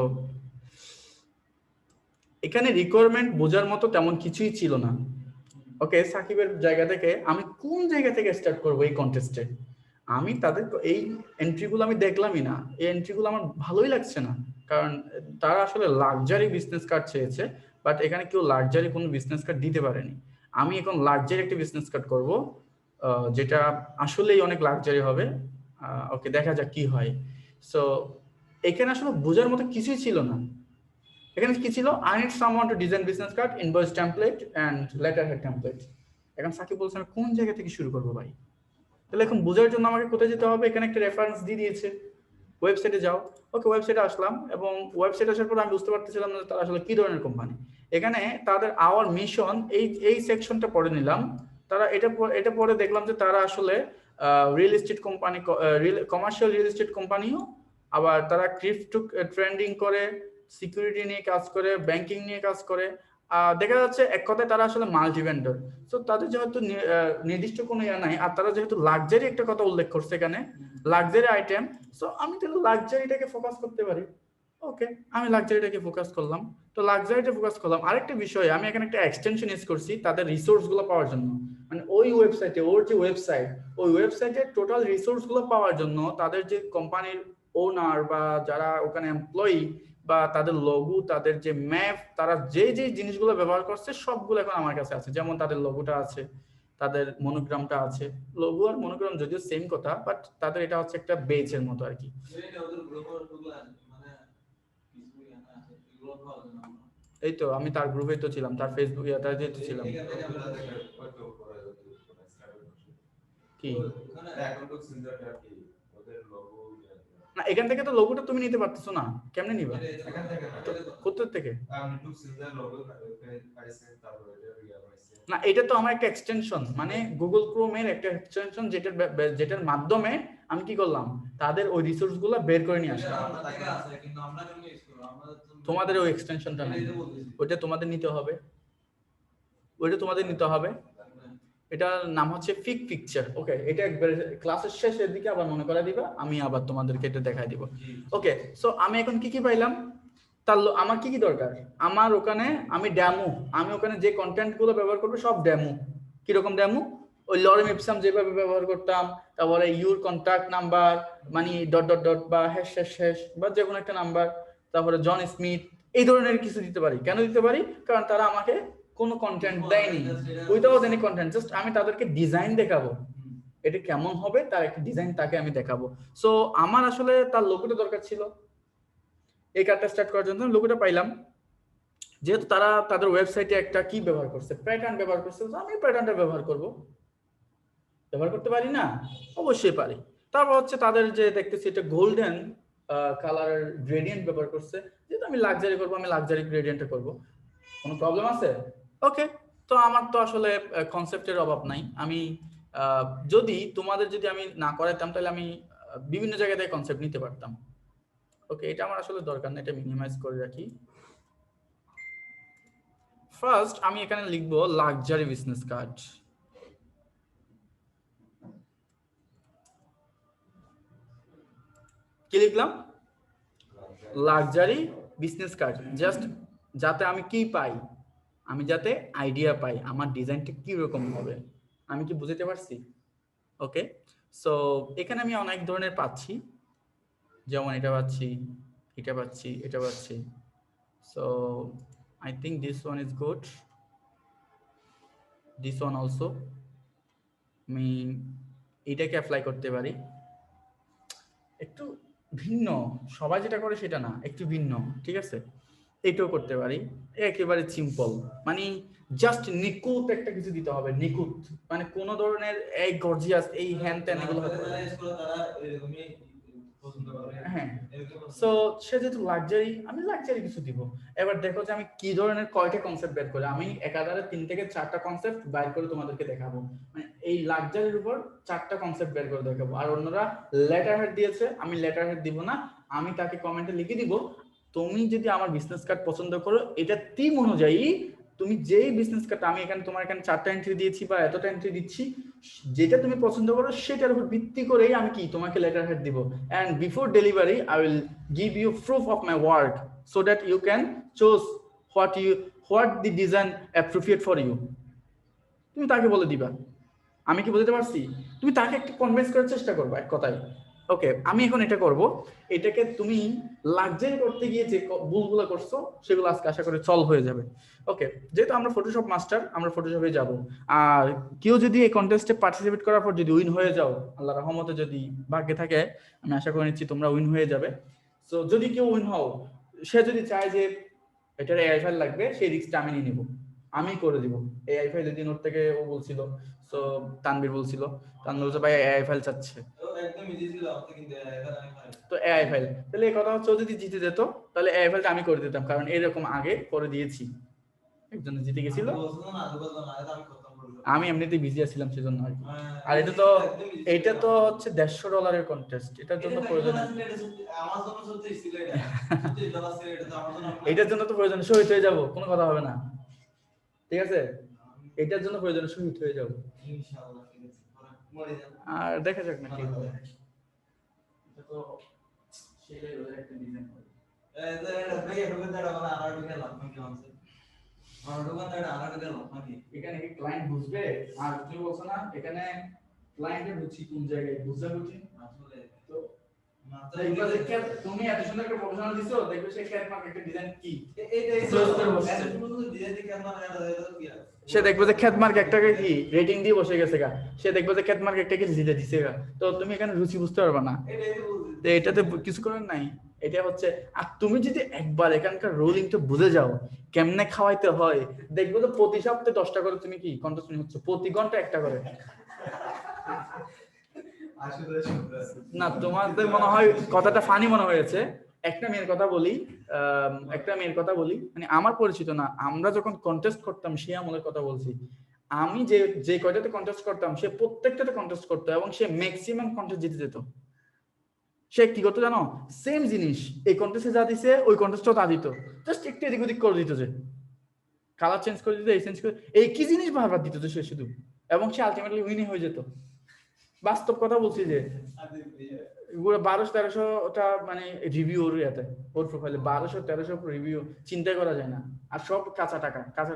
এখানে রিকোয়ারমেন্ট বোঝার মতো তেমন কিছুই ছিল না। ওকে, সাকিবের জায়গা থেকে আমি কোন জায়গা থেকে স্টার্ট করব এই কন্টেস্টে? আমি তাদের এই এন্ট্রিগুলো আমি দেখলামই না, এই এন্ট্রিগুলো আমার ভালোই লাগছে না, কারণ তারা আসলে লাক্সারি বিজনেস কার্ড চেয়েছে, বাট এখানে কেউ লাক্সারি কোনো বিজনেস কার্ড দিতে পারেনি। আমি এখন লাক্সারি একটা বিজনেস কার্ড করব, যেটা আসলেই অনেক লাক্সারি হবে। ওকে, দেখা যাক কি হয়। সো এখানে আসলে বোঝার মতো কিছুই ছিল না। এখানে কি ছিল? I need someone to design business card, invoice template and letterhead template. এখন সাকিব বলছে আমি কোন জায়গা থেকে শুরু করব ভাই? তাহলে এখন বোঝার জন্য আমাকে কোথায় যেতে হবে? এখানে একটা রেফারেন্স দিয়ে দিয়েছে, ওয়েবসাইটে যাও। ওকে, ওয়েবসাইটে আসলাম এবং ওয়েবসাইটে আসার পর আমি বুঝতে পারতেছিলাম না তারা আসলে কি ধরনের কোম্পানি। এখানে তাদের আওয়ার মিশন, এই সেকশনটা পড়ে নিলাম। তারা এটা পরে দেখলাম যে তারা আসলে real estate company, commercial real estate কোম্পানিও, আবার তারা ক্রিপ্টো ট্রেডিং করে, সিকিউরিটি নিয়ে কাজ করে, ব্যাংকিং নিয়ে কাজ করে। দেখা যাচ্ছে এক কথায় তারা আসলে মাল্টি ভেন্ডর। সো তাদের যেহেতু নির্দিষ্ট কোনো ইয়া নাই, আর তারা যেহেতু লাক্সারি একটা কথা উল্লেখ করছে এখানে, লাক্সারি আইটেম, সো আমি তাহলে লাক্সারিটাকে ফোকাস করতে পারি। ওকে, আমি লাক্সারিটাকে ফোকাস করলাম। তো লাক্সারিটা ফোকাস করলাম। আরেকটা বিষয়, আমি এখানে একটা এক্সটেনশন ইউজ করছি তাদের রিসোর্সগুলো পাওয়ার জন্য। মানে ওই ওয়েবসাইটে, ওর যে ওয়েবসাইট, ওই ওয়েবসাইটের টোটাল রিসোর্সগুলো পাওয়ার জন্য তাদের যে কোম্পানির ওনার বা যারা ওখানে এমপ্লয়ি বা তাদের লোগো, তাদের যে ম্যাপ, তারা যে যে জিনিসগুলো ব্যবহার করছে সবগুলো এখন আমার কাছে আছে। যেমন তাদের লোগোটা আছে, তাদের মনোগ্রামটা আছে। লোগো আর মনোগ্রাম যদিও সেম কথা, বাট তাদের এটা হচ্ছে একটা বেজের মতো আর কি। এই তো আমি তার গ্রুপে তো ছিলাম, তার ফেসবুক ইয়াতে তো ছিলাম। কি না, এখান থেকে তো লোগোটা তুমি নিতে পারতেছো না, কেমনে নিবা? কোথা থেকে? না, এটা তো আমার একটা এক্সটেনশন, মানে গুগল ক্রোমের একটা এক্সটেনশন, যেটার মাধ্যমে আমি কি করলাম, তাদের ওই রিসোর্স গুলো বের করে নিয়ে আসলাম। তোমাদের ওই এক্সটেনশনটা নাই, ওইটা তোমাদের নিতে হবে, ওইটা তোমাদের নিতে হবে। এটার নাম হচ্ছে ফিক পিকচার। ওকে, এটা একবার ক্লাসের শেষের দিকে আবার মনে করা দিবা, আমি আবার তোমাদেরকে এটা দেখাই দিব। ওকে, সো আমি এখন কি কি পাইলাম, তার আমার কি কি দরকার? আমার ওখানে আমি ডেমো, আমি ওখানে যে কন্টেন্ট গুলো ব্যবহার করবো সব ডেমো। কিরকম ডেমো? ওই লরেম ইপসাম যেভাবে ব্যবহার করতাম, তারপরে ইউর কন্ট্যাক্ট নাম্বার, মানে ডট ডট ডট বা হ্যাশ হ্যাশ হ্যাশ বা যে কোনো একটা নাম্বার, তারপরে জন স্মিথ, এই ধরনের কিছু দিতে পারি। কেন দিতে পারি? কারণ তারা আমাকে কোনো কন্টেন্ট দেয়নি, উইদাউট এনি কন্টেন্ট, জাস্ট আমি তাদেরকে ডিজাইন দেখাবো, এটা কেমন হবে তার একটা ডিজাইন তাকে আমি দেখাবো। সো আমার আসলে তার লোগোটা দরকার ছিল এই কার্ডটা স্টার্ট করার জন্য। লোগোটা পাইলাম, যেহেতু তারা তাদের ওয়েবসাইটে একটা কি ব্যবহার করছে, প্যাটার্ন ব্যবহার করছে, আমি প্যাটার্নটা ব্যবহার করব। ব্যবহার করতে পারি না? অবশ্যই পারি। তারপর হচ্ছে তাদের যে দেখতেছি এটা গোল্ডেন কালারের গ্রেডিয়েন্ট ব্যবহার করছে, যেহেতু আমি লাক্সারি করবো, আমি লাক্সারি গ্রেডিয়েন্টে করব। কোনো প্রবলেম আছে? ওকে, তো আমার তো আসলে কনসেপ্টের অভাব নাই। আমি যদি তোমাদের যদি আমি না করাইতাম তাহলে আমি বিভিন্ন জায়গা থেকে কনসেপ্ট নিতে পারতাম। ওকে, এটা আমার আসলে দরকার না, এটা মিনিমাইজ করে রাখি। ফার্স্ট আমি এখানে লিখবো লাক্সারি বিজনেস কার্ড। কি লিখলাম? Luxury business card. জাস্ট যাতে আমি কি পাই, আমি যাতে আইডিয়া পাই আমার ডিজাইনটা কি রকম হবে। আমি কি বুঝতে পারছি? ওকে, সো এখানে আমি অনেক ধরনের পাচ্ছি, যেমন এটা পাচ্ছি, এটা পাচ্ছি, এটা পাচ্ছি। So I think this one is good. This one also আমি এটাকে অ্যাপ্লাই করতে পারি। একটু ভিন্ন, সবাই যেটা করে সেটা না, একটু ভিন্ন, ঠিক আছে? এটাও করতে পারি। একেবারে সিম্পল, মানে জাস্ট নিখুঁত একটা কিছু দিতে হবে, নিখুঁত, মানে কোন ধরনের এই গর্জিয়াস এই হ্যান ত্যান এগুলো হতে পারে। হ্যাঁ, সো সে যেহেতু লাক্সারি, আমি লাক্সারি কিছু দিব। এবার দেখো যে আমি কি ধরনের কয়টা কনসেপ্ট বের করি। আমি একাধারে 3 থেকে 4টা কনসেপ্ট বাইর করে তোমাদেরকে দেখাবো, মানে এই লাক্সারির উপর 4টা কনসেপ্ট বের করে দেখাবো। আর অন্যরা লেটার হেড দিয়েছে, আমি লেটার হেড দিব না, আমি তাকে কমেন্টে লিখে দিব তুমি যদি আমার বিজনেস কার্ড পছন্দ করো, এটা থিম অনুযায়ী তুমি যেই বিজনেস কার্ড, আমি এখানে তোমার এখানে 4টা এন্ট্রি দিয়েছি বা এতটা এন্ট্রি দিচ্ছি, যেটা তুমি পছন্দ করো সেটার উপর ভিত্তি করেই আমি কি তোমাকে লেটার হেড দিব। And before delivery I will give you proof of my work so that you can choose what the design appropriate for you. তুমি তাকে বলে দিবা। আমি কি বলতে পারছি? তুমি তাকে একটু কনভিন্স করার চেষ্টা করবা, এক কথায়। ওকে, আমি এখন এটা করব। এটাকে তুমি লাক্সারি করতে গিয়ে যে ভুলগুলো করছো সেগুলো আজকে আশা করি সলভ হয়ে যাবে। ওকে, যেহেতু আমরা ফটোশপ মাস্টার, আমরা ফটোশপে যাব। আর কেউ যদি এই কন্টেস্টে পার্টিসিপেট করার পর যদি উইন হয়ে যাও, আল্লাহর রহমতে যদি ভাগ্যে থাকে, আমি আশা করে নিচ্ছি তোমরা উইন হয়ে যাবে। সো যদি কেউ উইন হও, সে যদি চায় যে এটার এআই ফাইল লাগবে, সেই রিস্কটা আমি নিয়ে নিব, আমি করে দিব। এআই ফাইল যদি নোট থেকে ও বলছিল, সো তানবীর বলছিল, তানবীর বলছে ভাই এআই ফাইল চাচ্ছে, একদম ইজি ছিল কিন্তু তো এআই ফাইল। তাহলে এই কথা হচ্ছে ও যদি জিতে যেত তাহলে এআই ফাইলটা আমি করে দিতাম, কারণ এরকম আগে করে দিয়েছি, একজন জিতে গেছিল। আমি এমনিতেই বিজি ছিলাম সেজন্য আর কি। আর এটা তো হচ্ছে $150 কন্টেস্ট, এটার জন্য প্রয়োজন, এটার জন্য তো প্রয়োজন শহীদ হয়ে যাব, কোনো কথা হবে না, ঠিক আছে? এটার জন্য প্রয়োজন শহীদ হয়ে যাব ইনশাআল্লাহ, ঠিক আছে? আর দেখা যাক না কি হবে। এটা তো সেটাই ওদের একটা ডিজাইন হবে। এখানে কি ক্লায়েন্ট বুঝবে? আর তুমি বলছো না এখানে ক্লায়েন্টের বুঝি কোন জায়গায় বুঝা বুঝি আসলে, তো দেখবা যে তুমি এত সুন্দর একটা প্রপোজাল দিছো, দেখবে সে ক্যাট মার্ক একটা ডিজাইন কি এইটাই ক্লোজ করে বসছে, এত সুন্দর ডিজাইন দিয়ে ক্যাট মার্ক এটা কি আছে, সে দেখবে যে ক্যাট মার্ক একটাকে কি রেটিং দিয়ে বসে গেছে গা, সে দেখবে যে ক্যাট মার্ক একটাকে জিতে দিছে গা। তো তুমি এখানে রুচি বুঝতে পারবে না, এটাতে কিছু করার নাই। এটা হচ্ছে, আর তুমি যদি একবার এখানকার রোলিংটা বুঝে যাও কেমনে খাওয়াইতে হয়, দেখবে তো প্রতি সপ্তাহে 10টা করে তুমি কি কন্টেস্ট হচ্ছে, প্রতি ঘন্টা একটা করে। না তোমাদের মনে হয় কথাটা ফানি মনে হয়েছে। একটা মেয়ের কথা বলি, মানে আমার পরিচিত না, আমরা যখন কন্টেস্ট করতাম সে আমলের কথা বলছি। আমি যে কয়টাতে কন্টেস্ট করতাম সে প্রত্যেকটাতে কন্টেস্ট করতো এবং সে ম্যাক্সিমাম কন্টেস্ট জিতে যেত। সে কি করতো জানো? সেম জিনিস এই কন্টেস্টে যা দিছে ওই কন্টেস্টও তা দিত, জাস্ট একটু এদিক ওদিক করে দিত, যে কালার চেঞ্জ করে দিত, এই চেঞ্জ করে, এই কি জিনিস বারবার দিত সে শুধু, এবং সে আলটিমেটলি উইনই হয়ে যেত। বাস্তব কথা বলছি যে 1200-1300টা মানে রিভিউ ওর ইয়াতে, ওর প্রোফাইলে 1200-1300 রিভিউ, চিন্তা করা যায় না। আর সব কাঁচা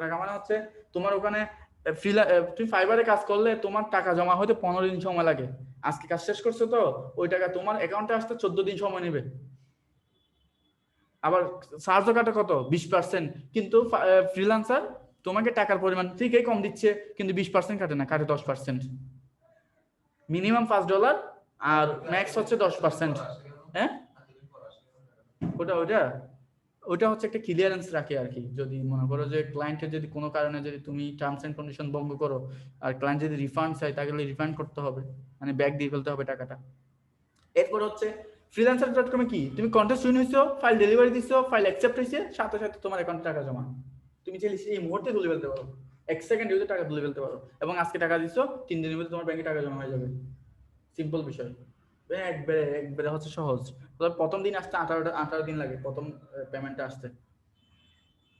টাকা মানে হচ্ছে তোমার ওখানে তুমি ফাইবারে কাজ করলে তোমার টাকা জমা হতে 15 দিন সময় লাগে। আজকে কাজ শেষ করছো তো ওই টাকা তোমার অ্যাকাউন্টে আসতে 14 দিন সময় নেবে। আবার চার্জও কাটে কত? 20%। কিন্তু ফ্রিল্যান্সার তোমাকে টাকার পরিমাণ ঠিকই কম দিচ্ছে, কিন্তু 20% কাটে না, কাটে 10%। মিনিমাম $5 আর ম্যাক্স হচ্ছে 10%। হ্যাঁ, ওটা হচ্ছে একটা ক্লিয়ারেন্স রাখে আর কি। যদি মনে করো যে ক্লায়েন্টের যদি কোনো কারণে যদি তুমি টার্মস এন্ড কন্ডিশন ভঙ্গ করো আর ক্লায়েন্ট যদি রিফান্ড চায়, তাহলে রিফান্ড করতে হবে, মানে ব্যাক দিয়ে ফেলতে হবে টাকাটা। এরপর হচ্ছে freelancer.com এ কি তুমি কন্টেস্ট উইন হইছো, ফাইল ডেলিভারি দিছো, ফাইল অ্যাকসেপ্ট হইছে, সাথে সাথে তোমার অ্যাকাউন্টে টাকা জমা। তুমি চাইলে এই মুহূর্তে তুলে ফেলতে পারো, 1 সেকেন্ড ইউজে টাকা তুলে ফেলতে পারো, এবং আজকে টাকা দিছো 3 দিনের মধ্যে তোমার ব্যাংকে টাকা জমা হয়ে যাবে। সিম্পল বিষয়, একবারে হচ্ছে সহজ। তবে প্রথম দিন আসতে 18 দিন লাগে প্রথম পেমেন্টটা আসতে।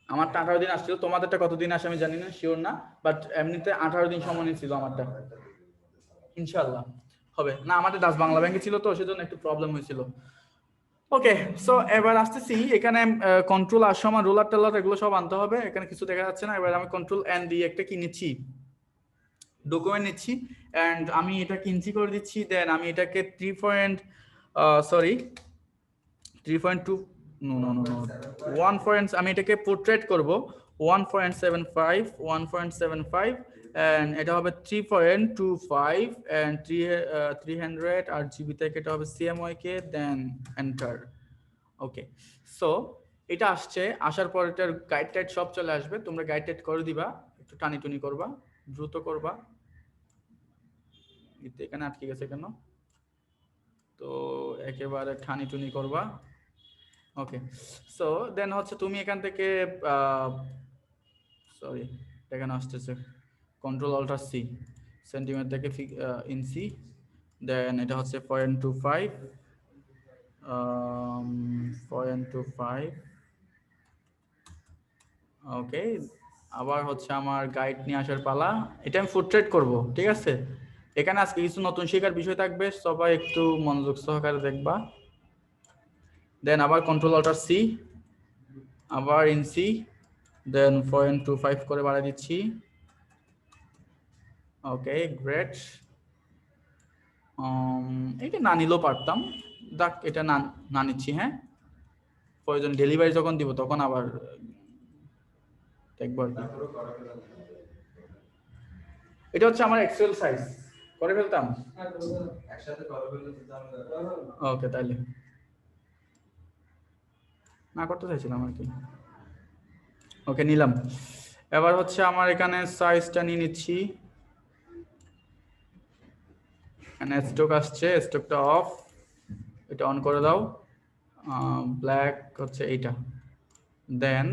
আমারটা 18 দিন আসছিল, তোমাদেরটা কতদিন আসে আমি জানি না, শিওর না, বাট এমনিতে 18 দিন সময় নিয়েছিল আমারটা। ইনশাআল্লাহ হবে না, আমাদের দাস বাংলা ব্যাংকে ছিল তো সেজন্য একটু প্রবলেম হয়েছিল। ওকে, সো এবার আসতেছি এখানে কন্ট্রোল আর সমান রোলার টেলার এগুলো সব আনতে হবে, এখানে কিছু দেখা যাচ্ছে না। এবার আমি কন্ট্রোল এন দিয়ে একটা কি নিচ্ছি, ডকুমেন্ট নিচ্ছি, এন্ড আমি এটা কিনছি করে দিচ্ছি। দেন আমি এটাকে 3.2 নো নো নো নো 1 আমি এটাকে পোর্ট্রেট করব 1.75 1.75 এন্ড এটা হবে 3.25 এন্ড 300 আর জিবি থেকে এটা হবে CMYK then enter okay so এটা আসছে আসার পর এটার গাইড টাইড সব চলে আসবে তোমরা গাইড টাইড করে দিবা একটু টানিটুনি করবা দ্রুত করবা এখানে আটকে গেছে কেন তো একেবারে টানিটুনি করবা ওকে সো দেন হচ্ছে তুমি এখান থেকে সরি এখানে আসতেছে কন্ট্রোল অল্টার সি সেন্টিমিটার থেকে ইঞ্চি দেন এটা হচ্ছে 0.25 0.25 ওকে আবার হচ্ছে আমার গাইড নিয়ে আসার পালা এটা আমি ফুটট্রেট করব ঠিক আছে এখানে আজকে কিছু নতুন শেখার বিষয় থাকবে সবাই একটু মনোযোগ সহকারে দেখবা দেন আবার কন্ট্রোল অল্টার সি আবার ইঞ্চি দেন 0.25 করে বাড়াই দিচ্ছি ওকে গ্রেট এটা না নিলেও পারতাম দেখ এটা না না নিচ্ছি হ্যাঁ প্রয়োজন ডেলিভারি যখন দিব তখন আবার দেখবো আর কি এটা হচ্ছে আমার এক্সেল সাইজ করে ফেলতাম একসাথে করে ফেলতাম ওকে তাহলে না করতে চাইছিলাম আর কি ওকে নিলাম এবার হচ্ছে আমার এখানে সাইজটা নিয়ে নিচ্ছি এখানে স্টক আসছে স্টকটা অফ এটা অন করে দাও ব্ল্যাক হচ্ছে এইটা দেন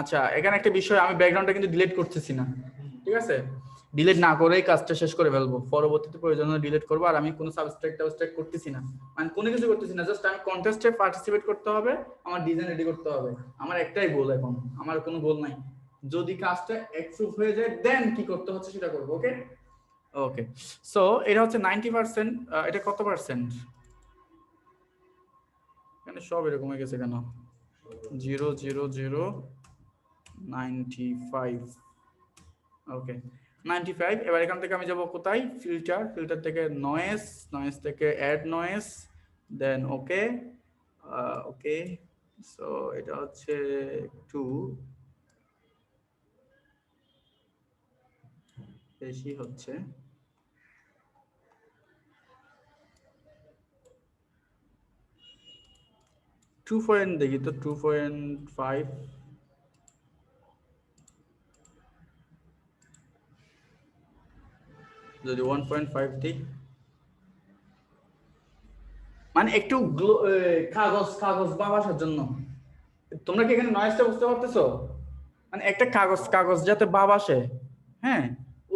আচ্ছা এখানে একটা বিষয় আমি ব্যাকগ্রাউন্ডটা কিন্তু ডিলিট করতেছি না ঠিক আছে ডিলিট না করেই কাজটা শেষ করে ফেলবো পরবর্তীতে প্রয়োজন হলে ডিলিট করবো আর আমি কোনো সাবস্ট্রাক্ট করতেছি না মানে কোনো কিছু করতেছি না জাস্ট আমি কন্টেস্টে পার্টিসিপেট করতে হবে আমার ডিজাইন রেডি করতে হবে আমার একটাই গোল এখন আমার কোনো গোল নাই যদি কাজটা অ্যাপ্রুভ হয়ে যায় দেন কি করতে হচ্ছে সেটা করবো ওকে ওকে সো এটা হচ্ছে 90% এটা কত পার্সেন্ট এখানে সব এরকম হয়ে গেছে কেন 0.0.0.95 ওকে 95 এবার এখান থেকে আমি যাব কোথায় ফিল্টার থেকে নয়েজ থেকে অ্যাড নয়েজ দেন ওকে ওকে সো এটা হচ্ছে একটু বেশি হচ্ছে দেখি তো 2.5 যদি 1.5 দিই মানে একটু কাগজ বাবাসার জন্য তোমরা কি এখানে নয়েজটা বুঝতে পারতেছো মানে একটা কাগজ যাতে ভাব আসে হ্যাঁ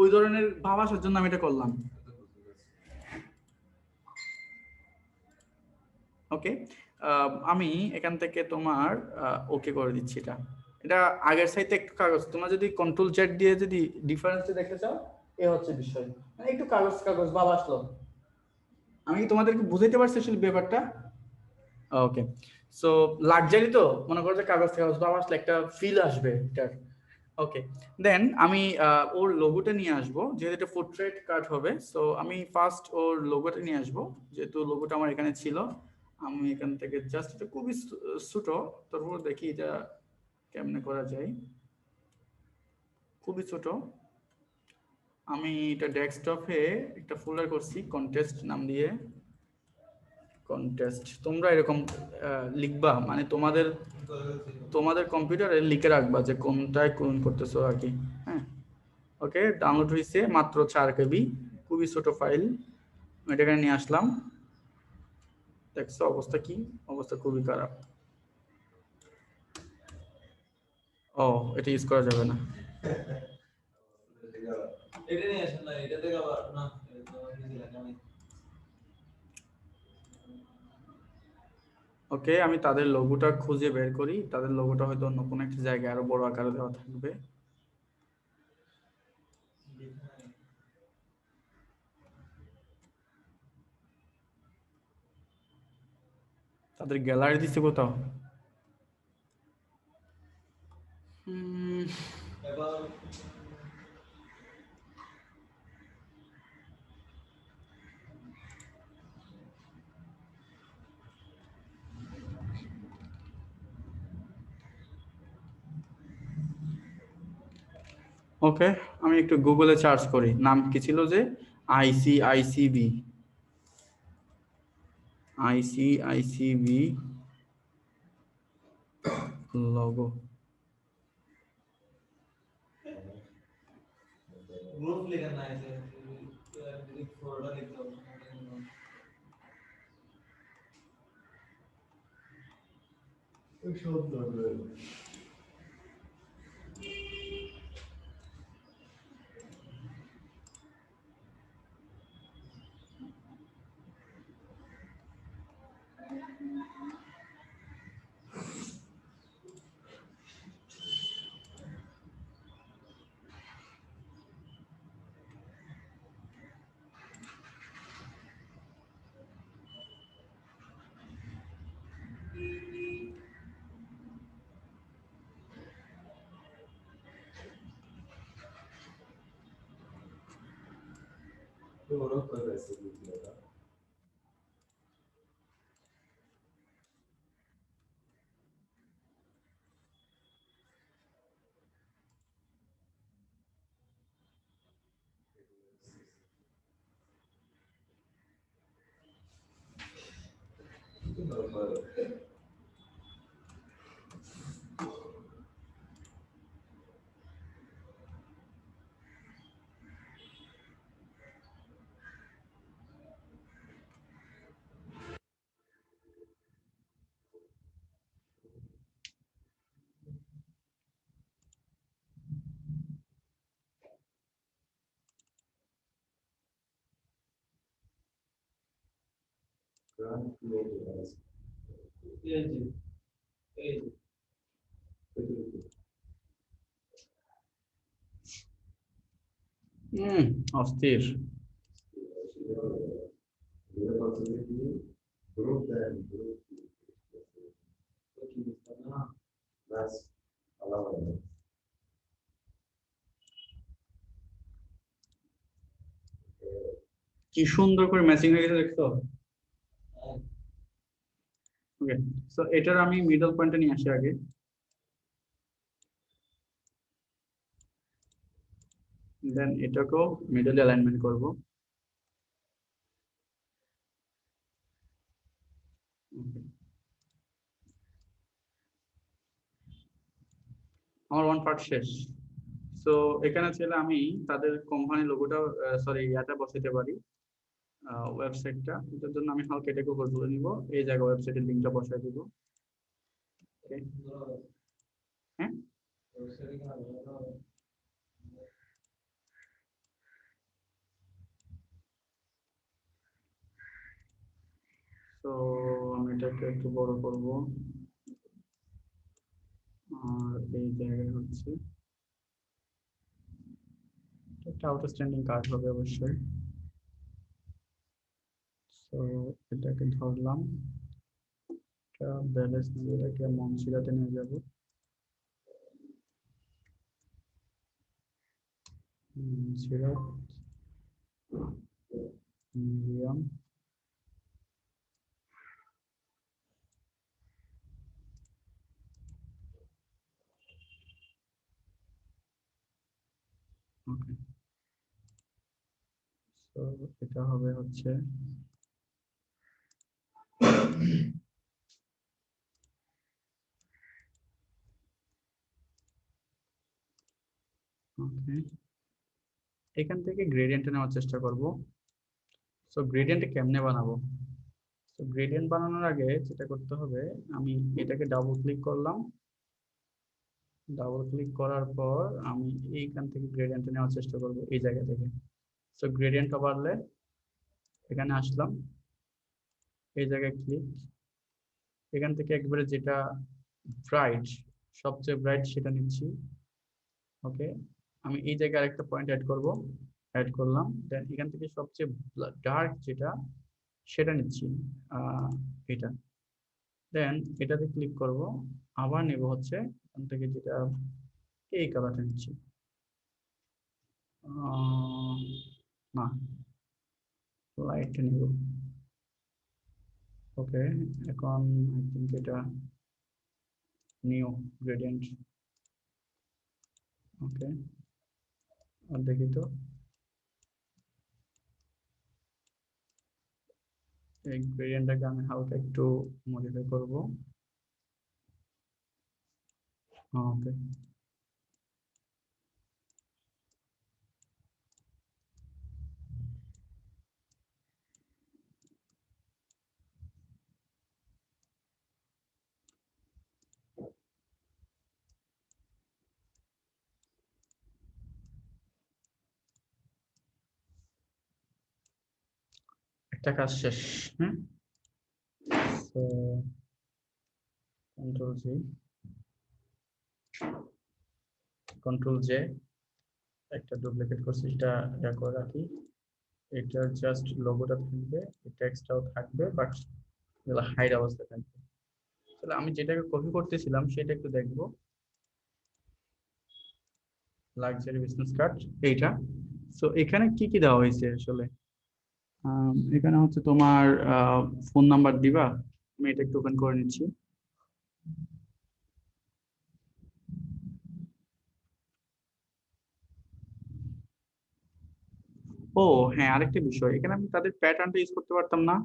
ওই ধরনের ভাব আসার জন্য আমি এটা করলাম ওকে আমি এখান থেকে তোমার ওকে করে দিচ্ছি এটা এটা আগের সাইডে একটু কাগজ তোমরা যদি কন্ট্রোল জেড দিয়ে যদি ডিফারেন্সটা দেখতে চাও এ হচ্ছে বিষয় মানে একটু কাগজ ভাব আসলো আমি কি তোমাদেরকে বুঝাইতে পারছি আসলে ব্যাপারটা ওকে সো লাক্সারি তো মনে করো যে কাগজ ভাব আসলে একটা ফিল আসবে এটার ওকে দেন আমি ওর লোগোটা নিয়ে আসবো যেহেতু এটা পোর্ট্রেট কাট হবে সো আমি ফার্স্ট ওর লোগোটা নিয়ে আসবো যেহেতু লোগোটা আমার এখানে ছিল আমি এখান থেকে জাস্ট এটা খুবই ছোট তারপর দেখি এটা কেমনে করা যায় খুবই ছোট আমি এটা ডেস্কটপে একটা ফোল্ডার করছি কন্টেস্ট নাম দিয়ে কন্টেস্ট তোমরা এরকম লিখবা মানে তোমাদের কম্পিউটারে লিখে রাখবা যে কোনটায় কোন করতেছো আর কি হ্যাঁ ওকে ডাউনলোড হয়েছে মাত্র 4 কেবি খুবই ছোট ফাইল এটা এখানে নিয়ে আসলাম দেখছো অবস্থা কি অবস্থা খুবই খারাপ ও এটা ইউজ করা যাবে না এটা নিয়ে আসেন না এটা থেকে আবার না ওকে আমি তাদের লোগোটা খুঁজে বের করি তাদের লোগোটা হয়তো অন্য কোনো একটা জায়গায় আরো বড় আকারে দেওয়া থাকবে তাদের গ্যালারি দিচ্ছে কোথাও ওকে, আমি একটু গুগলে সার্চ করি, নাম কি ছিল যে আইসিআইসিবি, আইসিআইসিবি লোগো। ग्रुप लेकर ना ऐसे एक फोल्डर लिख दो एक शब्द तो वो लोग कर वैसे भी किया तो नॉर्मल ग्रांड फ्लोर ये जी ये অস্থির। ग्रुप है ग्रुप तो की ना बस अलाउ है কি সুন্দর করে ম্যাচিং হয়ে গেছে দেখছো। ওকে, সো এটার আমি মিডল পয়েন্টে নিয়ে আসি আগে, দেন এটাকেও মিডল অ্যালাইনমেন্ট করব। আমার ওয়ান পার্ট শেষ। সো এখানে ছিল আমি তাদের কোম্পানি লোগোটা, সরি ইয়াটা বসাতে পারি, ওয়েবসাইটটা। এটার জন্য আমি হালকা এটাকে উপর তুলে নিব, এই জায়গায় ওয়েবসাইটের লিঙ্কটা বসাই দিব। ওকে, হ্যাঁ তো আমি এটাকে একটু বড় করব, আর এই জায়গায় হচ্ছে একটা আউটস্ট্যান্ডিং কাজ হবে অবশ্যই। তো এটাকে ধরলাম, এটা ব্যালেন্স নিয়ে এটাকে মনসিরাতে নিয়ে যাব। মনসিরাত মিডিয়াম, ওকে। তো এটা হবে হচ্ছে ওকে, এখান থেকে গ্রেডিয়েন্ট নেওয়ার চেষ্টা করব। সো গ্রেডিয়েন্ট কেমনে বানাবো? তো গ্রেডিয়েন্ট বানানোর আগে যেটা করতে হবে, আমি এটাকে ডাবল ক্লিক করলাম, ডাবল ক্লিক করার পর আমি এইখান থেকে গ্রেডিয়েন্ট নেওয়ার চেষ্টা করব, এই জায়গা থেকে। সো গ্রেডিয়েন্ট ওভারলে, এখানে আসলাম, এই জায়গায় ক্লিক, এখান থেকে একবারে যেটা ব্রাইট, সবচেয়ে ব্রাইট সেটা নিচ্ছি। ওকে, আমি এই জায়গায় আরেকটা পয়েন্ট অ্যাড করব, অ্যাড করলাম, দেন এখান থেকে সবচেয়ে ডার্ক যেটা সেটা নিচ্ছি, এটা। দেন এটাতে ক্লিক করব, আবার নেব হচ্ছে এখান থেকে যেটা এই কালারটা নিচ্ছি, না লাইট নিব। ওকে, এখন আই থিঙ্ক এটা নিউ গ্রেডিয়েন্ট। ওকে, আর দেখি তো এই গ্রেডিয়েন্টটাকে আমি হালকা একটু মডিফাই করব। ওকে, একটা কাজ শেষ। হুম, তো কন্ট্রোল জি, কন্ট্রোল জে, একটা ডুপ্লিকেট করছি, এটা ইয়া করে রাখি। এটার জাস্ট লোগোটা থাকবে, টেক্সটটাও থাকবে, বাট এগুলো হাইড অবস্থায় থাকবে। তাহলে আমি যেটাকে কপি করতেছিলাম সেটা একটু দেখবো। লাক্সারি বিজনেস কার্ড এইটা। সো এখানে কি কি দেওয়া হয়েছে আসলে? এখানে হচ্ছে তোমার ফোন নাম্বার দিবা। আমি এটা একটু ওপেন করে নিচ্ছি। ও হ্যাঁ, আরেকটা বিষয়, এখানে আমি তাদের প্যাটার্নটা ইউজ করতে পারতাম না?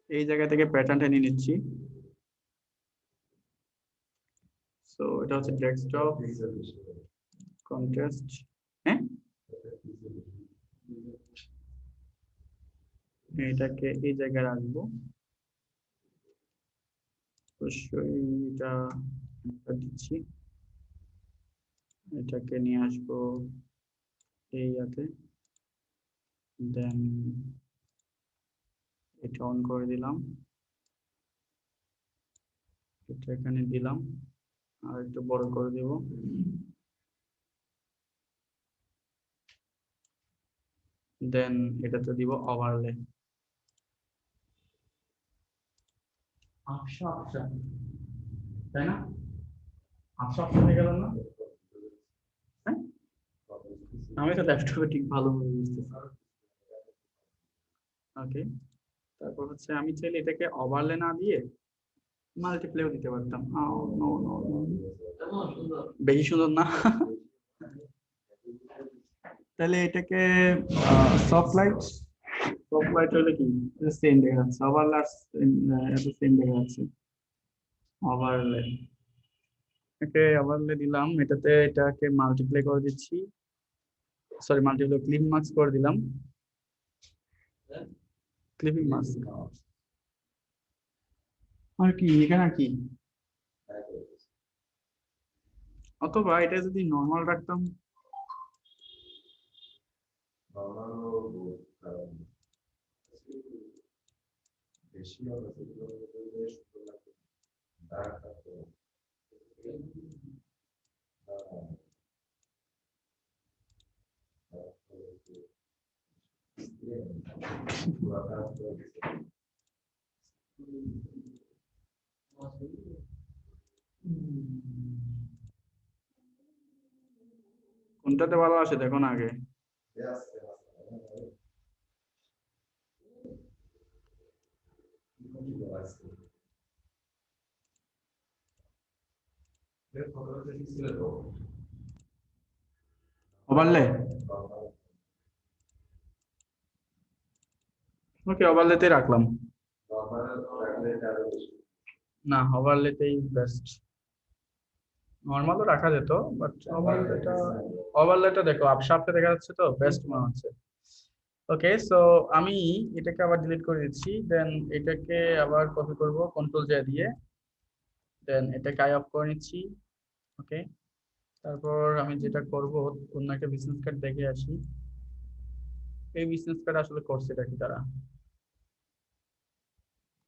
এই জায়গা থেকে প্যাটার্নটা নিয়ে নিচ্ছি। সো এটা হচ্ছে ডেস্কটপ কন্টেস্ট। হ্যাঁ, এটাকে এই জায়গায় রাখবো। অবশ্যই এটা দিচ্ছি, এটাকে নিয়ে আসবো এই ইয়াতে, দেন এটা অন করে দিলাম, এটা এখানে দিলাম, আর একটু বড় করে দিব। দেন এটাতে দিব ওভারলে। আচ্ছা আচ্ছা, তাই না? আচ্ছা আচ্ছা হয়ে গেল না? হ্যাঁ, আমি তো ল্যাপটপে ঠিক ভালো বুঝতেছি। ওকে, তারপর হচ্ছে আমি চাইলে এটাকে ওভারলে না দিয়ে মাল্টিপ্লেও দিতে পারতাম। নো নো নো, বেশি সুন্দর না? তাহলে এটাকে সফট লাইট, সফট লাইট হলে কি সেম দেখা যাচ্ছে, ওভারলাইট এত সেম দেখা যাচ্ছে। ওভারলে, এটাকে ওভারলে দিলাম, এটাতে এটাকে মাল্টিপ্লাই করে দিচ্ছি, সরি মাল্টিপ্লাই ক্লিপ মার্কস করে দিলাম, ক্লিপিং মার্কস। আর কি এখানে আর কি, অথবা এটা যদি নর্মাল রাখতাম। কোনটাতে ভালো আসে দেখো না আগে। ওভারলে, ওকে ওভারলেতে রাখলাম। না, ওভারলেতেই বেস্ট। নর্মালও রাখা যেত, বাট ওভারলেটা, ওভারলেটা দেখো আপসাপটা দেখা যাচ্ছে, তো বেস্ট মনে হচ্ছে। ওকে, সো আমি এটাকে আবার ডিলিট করে দিচ্ছি, দেন এটাকে আবার কপি করব কন্ট্রোল জে দিয়ে, দেন এটাকে আই অফ করে নিচ্ছি। ওকে, তারপর আমি যেটা করব, অন্য একটা বিজনেস কার্ড দেখে আসি। এই বিজনেস কার্ড আসলে করছে এটা কি তারা?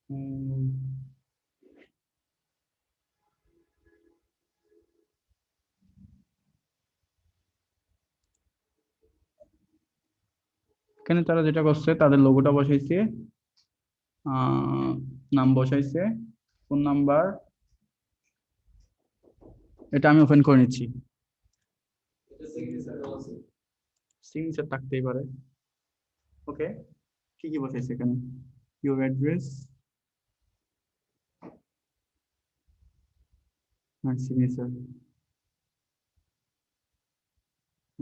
উম, এখানে তারা যেটা করছে, তাদের লোগোটা বসাইছে, নাম বসাইছে, ফোন নাম্বার, এটা আমি ওপেন করে নিচ্ছি। সিগনেচার থাকতেই পারে। ওকে, কি কি বসাইছে এখানে? ইউর অ্যাড্রেস আর সিগনেচার।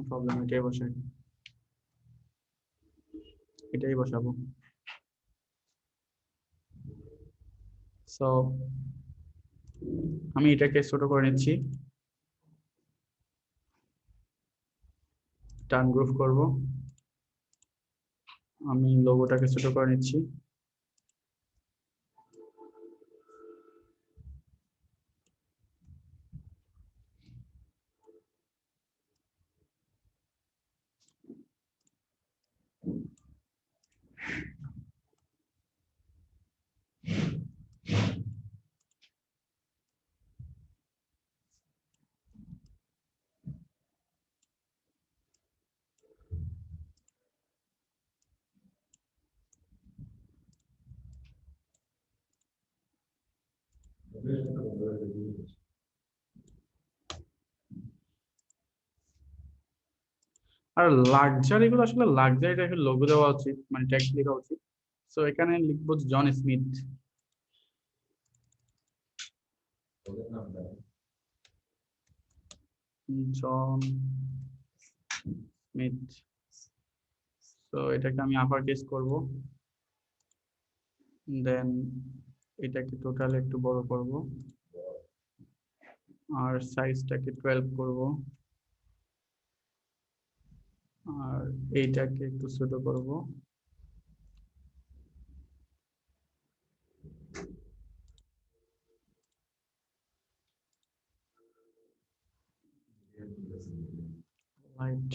প্রবলেম, এটাই বসাই, এটাই বসাবো। সো আমি এটাকে ছোট করে নিচ্ছি, টার্ন গ্রুপ করব, আমি লোগোটাকে ছোট করে নিচ্ছি। আর লাক্সারি গুলো আসলে লাক্সারি টাইপের লোগো দেওয়া উচিত, মানে টেক্সট লেখা উচিত। সো এখানে লিখবো জন স্মিথ। জন স্মিথ। তো এটাকে আমি আপার কেস করব, দেন এটাকে টোটাল একটু বড় করব, আর সাইজটাকে 12 করব, আর এইটাকে একটু ছোট করব। লাইট।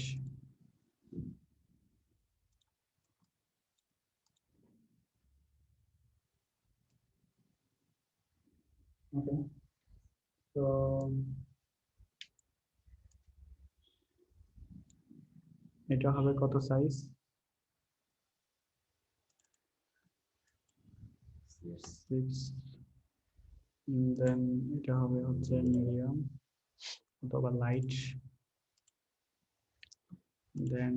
ওকে, তো এটা হবে কত সাইজ? 6। দেন এটা হবে হচ্ছে মিডিয়াম অথবা লাইট। দেন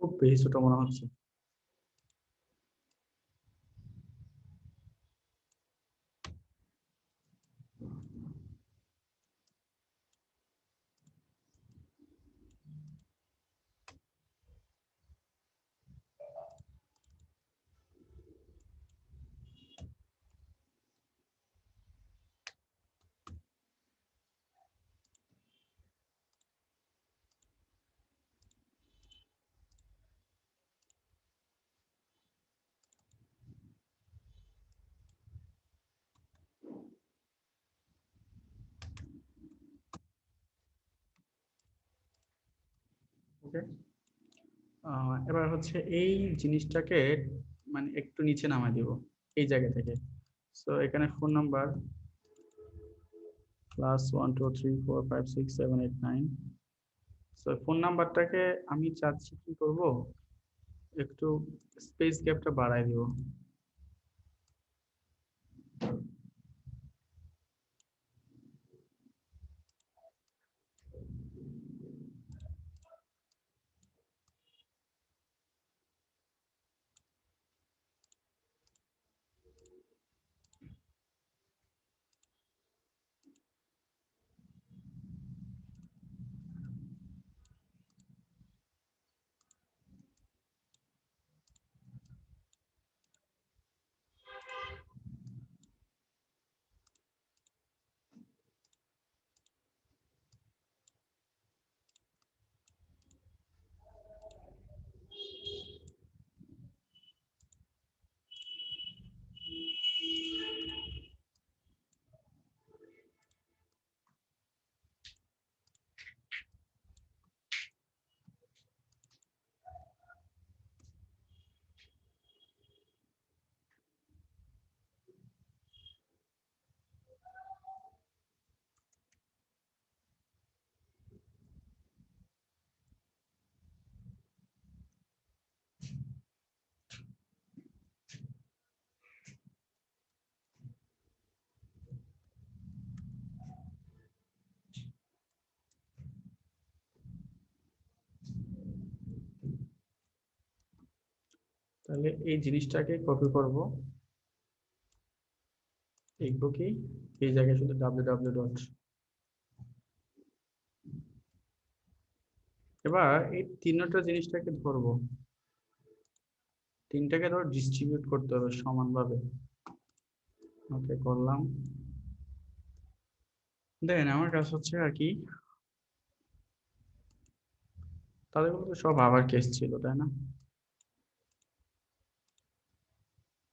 খুব বেশি ছোট মনে হচ্ছে। ওকে, এবার হচ্ছে এই জিনিসটাকে মানে একটু নিচে নামায় দিব এই জায়গা থেকে। সো এখানে ফোন নাম্বার +1 2 3 4 5 6 7 8 9। সো ফোন নাম্বারটাকে আমি চাচ্ছি কি করব, একটু স্পেস গ্যাপটা বাড়ায় দিব। তাহলে এই জিনিসটাকে কপি করব, লিখবো কি এই জায়গায় শুধু www ডট। এবার এই তিনটা জিনিসটাকে ধরবো, তিনটাকে ধর ডিস্ট্রিবিউট করতে হবে সমানভাবে। ওকে করলাম। দেখেন আমার কাজ হচ্ছে আর কি, তাদের তো সব আবার কেস ছিল তাই না?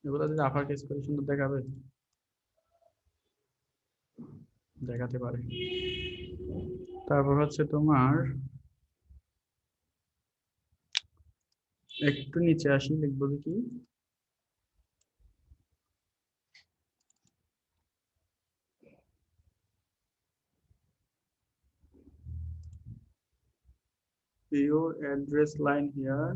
এগুলো যদি আপার কেস করে সুন্দর দেখাবে, দেখাতে পারে। তারপর হচ্ছে তোমার একটু নিচে আসি, লিখবো কি your address line here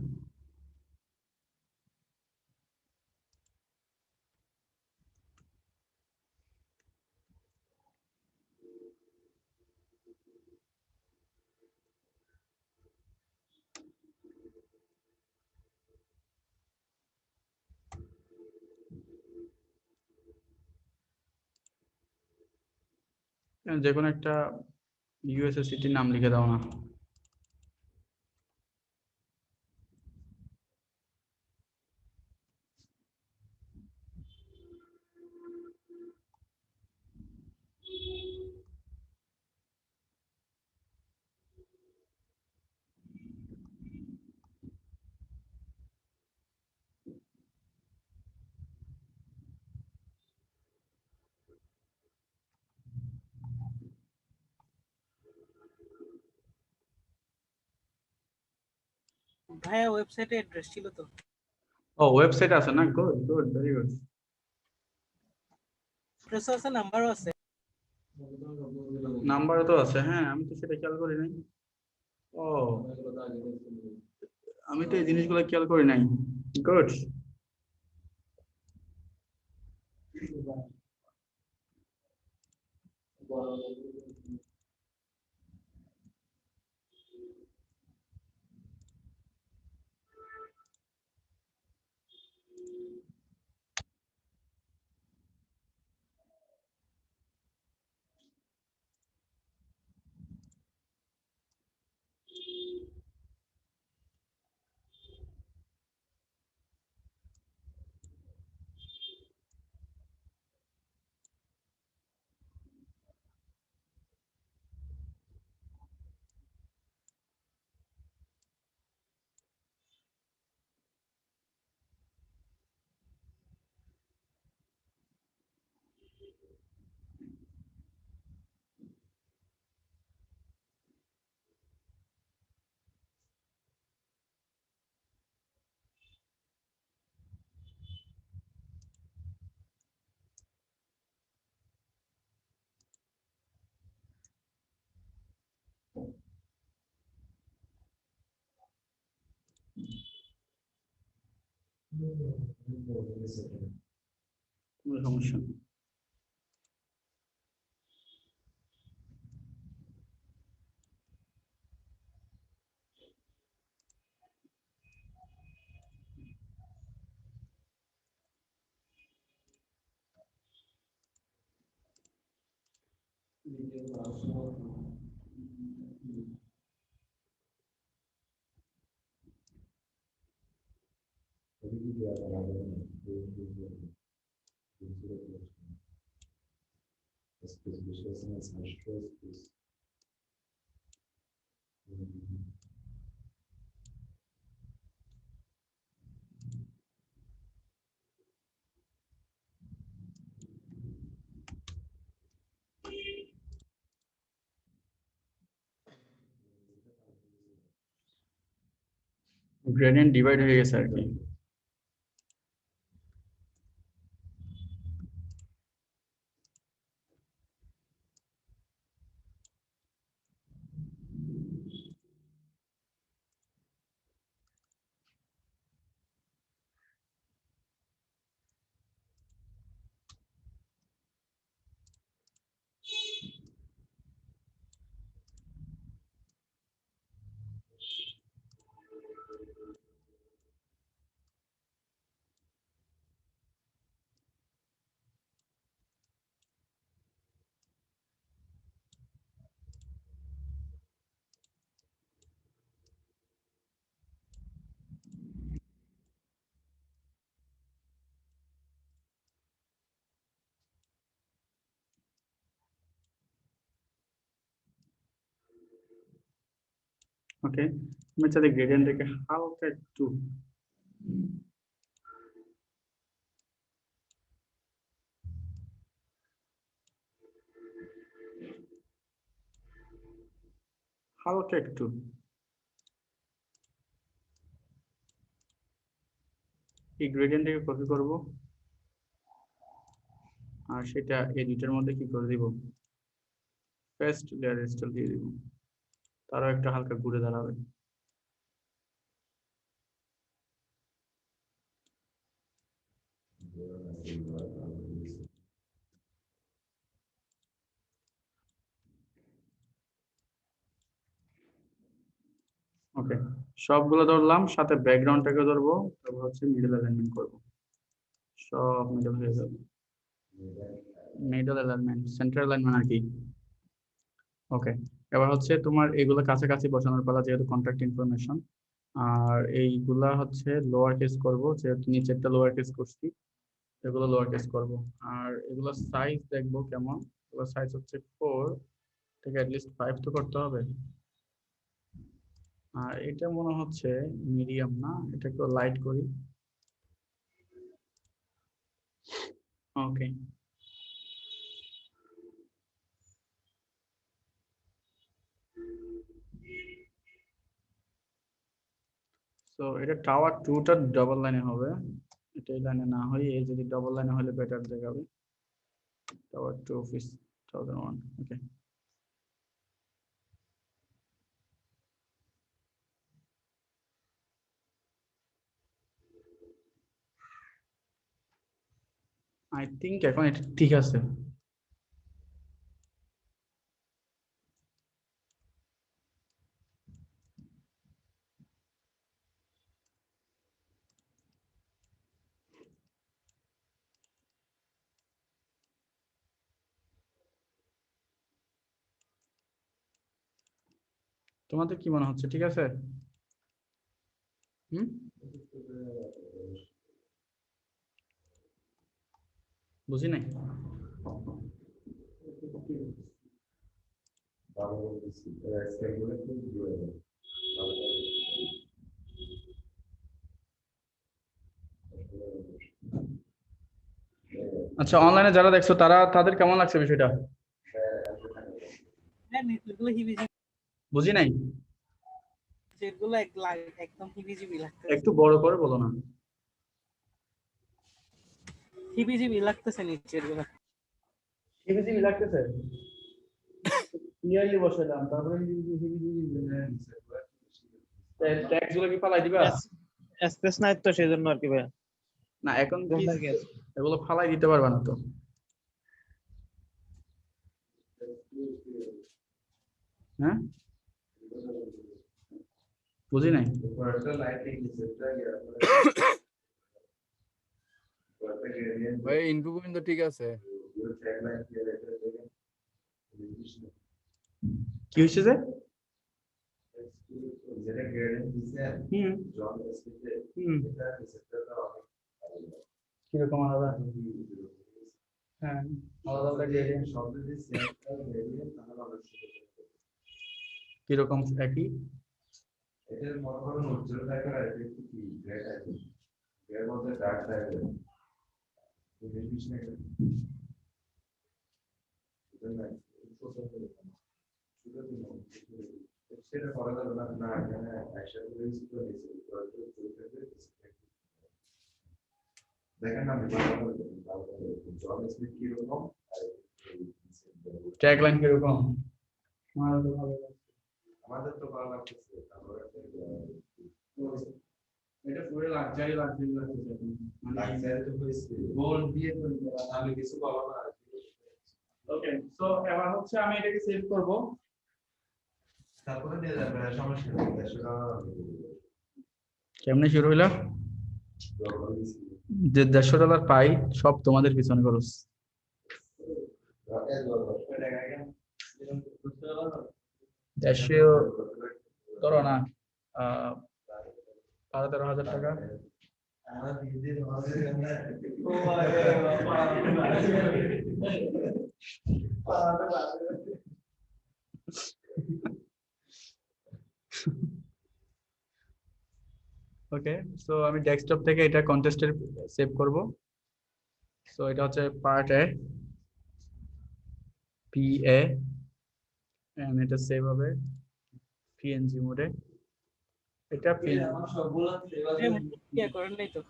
যে কোনো একটা ইউএসএ সিটির নাম লিখে দাও না। ভাইয়া ওয়েবসাইটে অ্যাড্রেস ছিল তো? ও ওয়েবসাইট আছে না, গুড গুড ভেরি গুড। অ্যাড্রেসও আছে, নাম্বারও আছে। নাম্বারও তো আছে, হ্যাঁ আমি তো সেটা খেয়াল করি নাই। ও আমি তো এই জিনিসগুলো খেয়াল করি নাই। গুড। কোনো সমস্যা নেই। গ্রেডিয়েন্ট ডিভাইড হয়ে গেছে আর কি। ওকে, আমি চাইলে গ্রেডিয়েন্টটাকে হালকা একটু এই গ্রেডিয়েন্টটাকে কপি করব আর সেটা এই দুইটার মধ্যে কি করে দিব, ফার্স্ট লেয়ার স্টাইল দিয়ে দিব, তারও একটা হালকা ঘুরে দাঁড়াবে। ওকে, সবগুলো ধরলাম, সাথে ব্যাকগ্রাউন্ডটাকে ধরবো, তারপর হচ্ছে মিডল অ্যালাইনমেন্ট করব, সব মিডল হয়ে যাবে, মিডল অ্যালাইনমেন্ট, সেন্টার অ্যালাইনমেন্ট আর কি। ওকে, এবার হচ্ছে তোমার এগুলো কাছাকাছি বসানোর পালা, যেহেতু কন্ট্যাক্ট ইনফরমেশন। আর এইগুলা হচ্ছে লোয়ার কেস করব, যেহেতু নিচেরটা লোয়ার কেস করছি, এগুলো লোয়ার কেস করব। আর এগুলো সাইজ দেখবো কেমন, এগুলো সাইজ হচ্ছে 4 থেকে অ্যাটলিস্ট 5 তো করতে হবে। আর এটা মনে হচ্ছে মিডিয়াম না, এটা একটু লাইট করি। ওকে, তো এটা টাওয়ার 2টা ডাবল লাইনে হবে, এটা এই লাইনে না হয়, এই যদি ডাবল লাইনে হলে বেটার দেখাবে। Tower 2 office 1001। Okay, I think এখন এটা ঠিক আছে। তোমাদের কি মনে হচ্ছে ঠিক আছে? হুম, বুঝি নাই। আচ্ছা, অনলাইনে যারা দেখছো তারা, তাদের কেমন লাগছে বিষয়টা? হ্যাঁ, নিচেরগুলো হিবিজিবি, বুঝি নাই, যেগুলো একদম হিবিজিবি লাগতেছে, একটু বড় করে বলো না। হিবিজিবি লাগতেছে নিচেরগুলো। হিবিজিবি লাগতেছে, ক্লিয়ারলি বসাইলাম, তারপরে ট্যাক্স গুলো কি ফালাই দিবা? স্পেস নাই তো সেজন্য আর কি ভাই। না, এখন কি এগুলো ফালাই দিতে পারবা না তো? হ্যাঁ, বুঝি নাই। ভাই ইনপু পর্যন্ত ঠিক আছে। কি হয়েছে যে? কিরকম আলাদা? হ্যাঁ, আলাদা আলাদা gradient। কিরকম একই? এটার মনে করুন উজ্জ্বল থাকে আর এটা একটু কি গ্রে থাকে, এর মধ্যে ডার্ক থাকে, তো নির্বিশ না এটা না সেটা করা যাবে না। না এখানে একসাথে রিলিজ করে দিয়েছে, দেখেন আমি জব স্পিড কিরকম ট্যাগলাইন কিরকম? আমাদের তো ভালো লাগতেছে। তারপরে এটা পুরো লাক্সারি লাগতেছে, মানে লাক্সারি তো হয়েছে, গোল্ড দিয়ে তৈরি করা। আমি কিছু পাবো না। ওকে, সো এবার হচ্ছে আমি এটাকে সেভ করব। তারপরে দিয়ে যাবে, সমস্যা নেই। 150 টাকা কেমনে শুরু হইলো? যে $150 পাই সব তোমাদের পিছনে খরচ। 150 ধরো না, 12,000 টাকা। আমার দিদির হবে না। ওকে, সো আমি ডেস্কটপ থেকে এটা কন্টেস্টের সেভ করব। সো এটা হচ্ছে part A, P A, and এটা সেভ হবে পিএনজি মোডে। এটা আমার সবগুলো ইয়ে করেন নাই তো।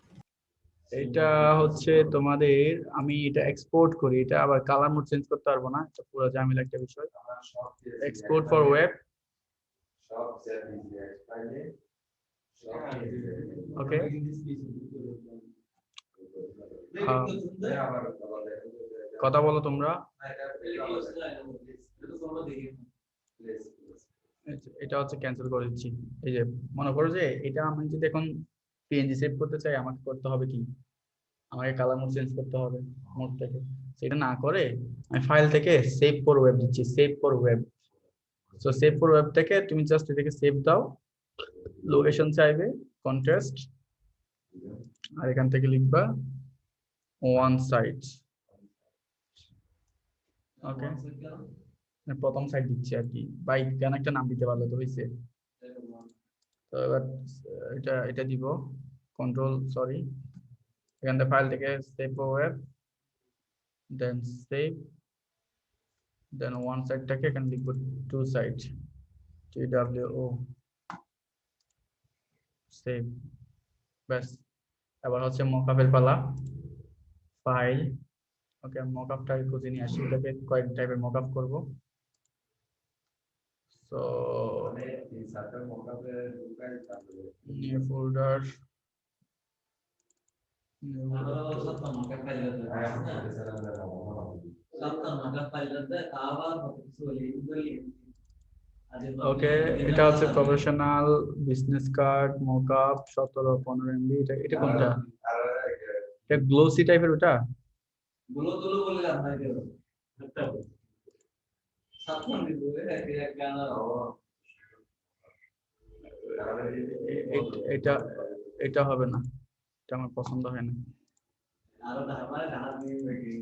এটা হচ্ছে তোমাদের, আমি এটা এক্সপোর্ট করি, এটা আবার কালার মোড চেঞ্জ করতে পারবো না, এটা পুরো ঝামেলা একটা বিষয়। আমার সব এক্সপোর্ট ফর ওয়েব, সব জেপিজি ফাইলে সব ওকে। আবার কথা বলো তোমরা। এটা হচ্ছে ক্যান্সেল করে দিচ্ছি। এই যে মনে করো যে এটা আমি যদি এখন পিএনজি সেভ করতে চাই, আমাকে করতে হবে কি, আমাকে কালার মোড চেঞ্জ করতে হবে মোড থেকে। সেটা না করে আমি ফাইল থেকে সেভ ফর ওয়েব দিচ্ছি, save for web. So save for web থেকে তুমি জাস্ট এটাকে সেভ দাও, লোকেশন চাইবে কন্ট্রাস্ট, আর এখান থেকে লিখবা ওয়ান সাইড। ওকে, প্রথম সাইড দিচ্ছি আর কি, বা কেন একটা নাম দিতে পারলে তো হয়েছে। তো এবার এটা এটা দিব কন্ট্রোল, সরি, এখান থেকে ফাইল থেকে save for web, then save, then one সাইডটাকে এখানে লিখবো টু সাইড, TWO, সেভ। ব্যাস, এবার হচ্ছে মকআপের পালা। ফাইল, ওকে, মকআপটা খুঁজে নিয়ে আসি, এটাকে কয়েক টাইপের মকআপ করব। সো মানে এই সার্ভার মোকাবে ঢুকাই তাহলে নিউ ফোল্ডার, ওকে। এটা হচ্ছে professional business card mockup 17-15 MB। এটা এটা কোনটা? এটা গ্লোসি টাইপের ওটা? গুলো গুলো বলে লাভ নাই কেউ একটা সাতক্ষণ দিব একটা এটা এটা হবে না, এটা আমার পছন্দ হয় না। আরো ধারমারে ধার নিয়ে বেরিয়ে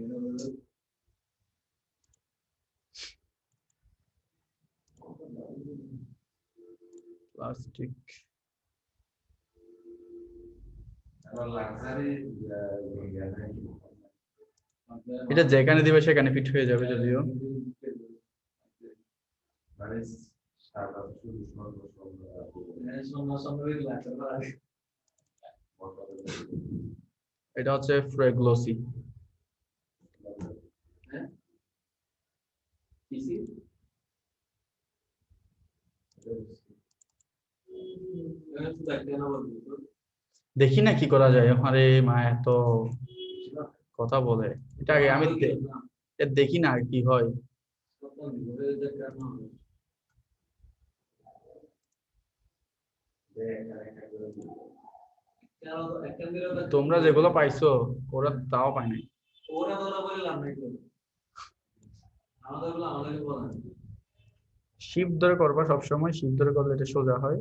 প্লাস্টিক, আবার লাক্সারি এটা যেখানে দিবে সেখানে ফিট হয়ে যাবে যদিও। মানে সাদা শুধু এটা হচ্ছে গ্লোসি। দেখি না কি করা যায়। আরে মা এত কথা বলে, এটা আগে আমি দেখি না কি হয়। তোমরা যেগুলো পাইছো ওরা তাও পায় নাই। ওরা তোরা বললাম না কেউ আমাদের বলে আমাদেরকে বলা শিফট ধরে করবা সবসময়, শিফট ধরে করলে এটা সোজা হয়।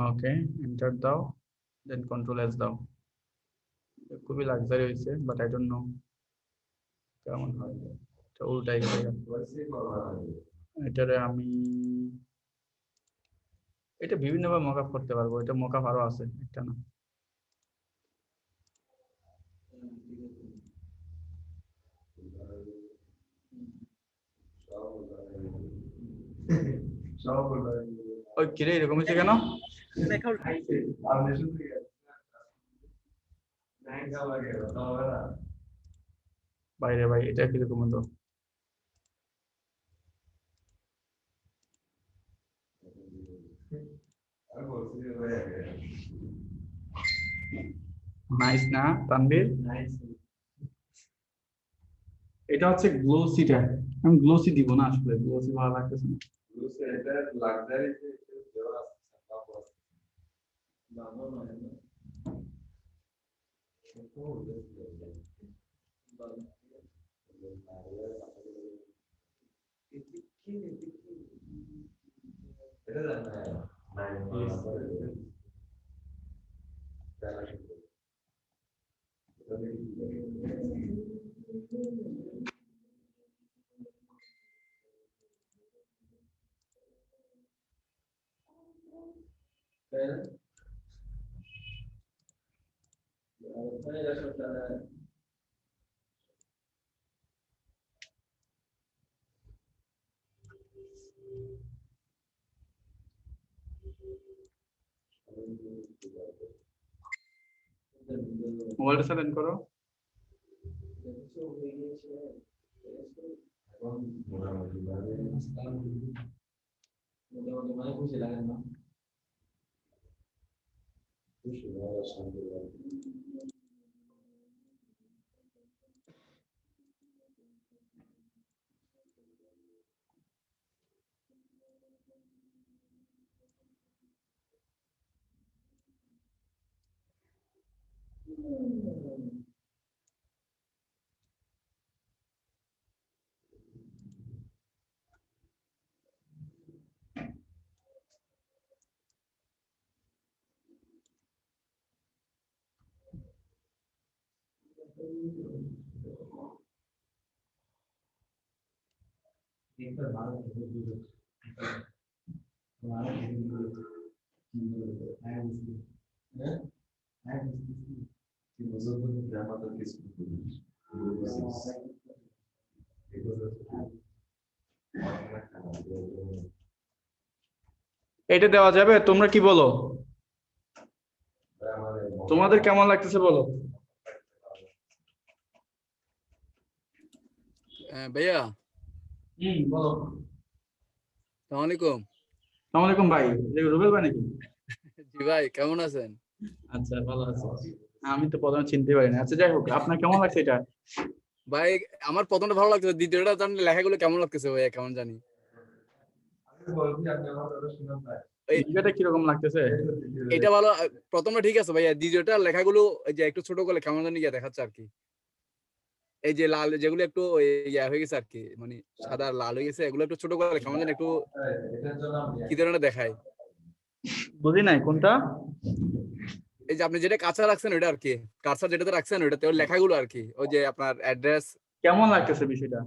ওকে, এন্টার দাও, দেন কন্ট্রোল এস দাও। খুবই লাক্সারি হয়েছে, বাট আই ডোন্ট নো কেমন হয়। এটা উল্টাই গেছে। এটারে আমি এটা বিভিন্ন ভাবে মকআপ করতে পারবো। এটা মকআপ আরো আছে, একটা না। ওই কিরে এরকম হচ্ছে কেন? দেখাও বাইরে ভাই, এটা কিরকম হলো? নাইস না তানভীর? এটা হচ্ছে গ্লোসিটা, আমি গ্লোসি দিব না আসলে, গ্লোসি ভালো লাগতেছে না। এটা লাক্সারি দেওয়া আছে বাবা নয় না এটা মোবাইলটা সাইলেন্ট করো। এখন মোটামুটি ভাবে মানে খুশি লাগে না খুশি হওয়া শান্তি লাগে। একটা ভালো Que nos outros programas da Facebook. এটা দেওয়া যাবে? তোমরা কি বলো? তোমাদের কেমন লাগতেছে বলো? ভাইয়া বলো। আসসালামু আলাইকুম। আসসালামু আলাইকুম ভাই, রুবেল ভাই নাকি? জি ভাই, কেমন আছেন? আচ্ছা, ভালো আছি। আমি তো প্রথমে চিনতে পারিনি। আচ্ছা, যাই হোক, আপনার কেমন লাগছে এটা? ভাই আমার প্রথমটা ভালো লাগতেছে, দ্বিতীয়টা জানি লেখাগুলো কেমন লাগতেছে ভাইয়া, কেমন জানি। এটা কিরকম লাগতেছে? এটা ভালো, প্রথমটা ঠিক আছে ভাইয়া, দ্বিতীয়টা লেখাগুলো এই যে একটু ছোট করে কেমন জানি ইয়া দেখাচ্ছে আর কি। এই যে লাল যেগুলো একটু ইয়া হয়ে গেছে আর কি, মানে সাদা লাল হয়ে গেছে, এগুলো একটু ছোট করে কেমন জানি একটু কি ধরনের দেখায়। বুঝি নাই কোনটা। এই যে আপনি যেটা কাঁচা রাখছেন ওইটা আর কি, কাঁচা যেটাতে রাখছেন ওইটাতে ওই লেখাগুলো আর কি, ওই যে আপনার অ্যাড্রেস কেমন লাগতেছে বিষয়টা?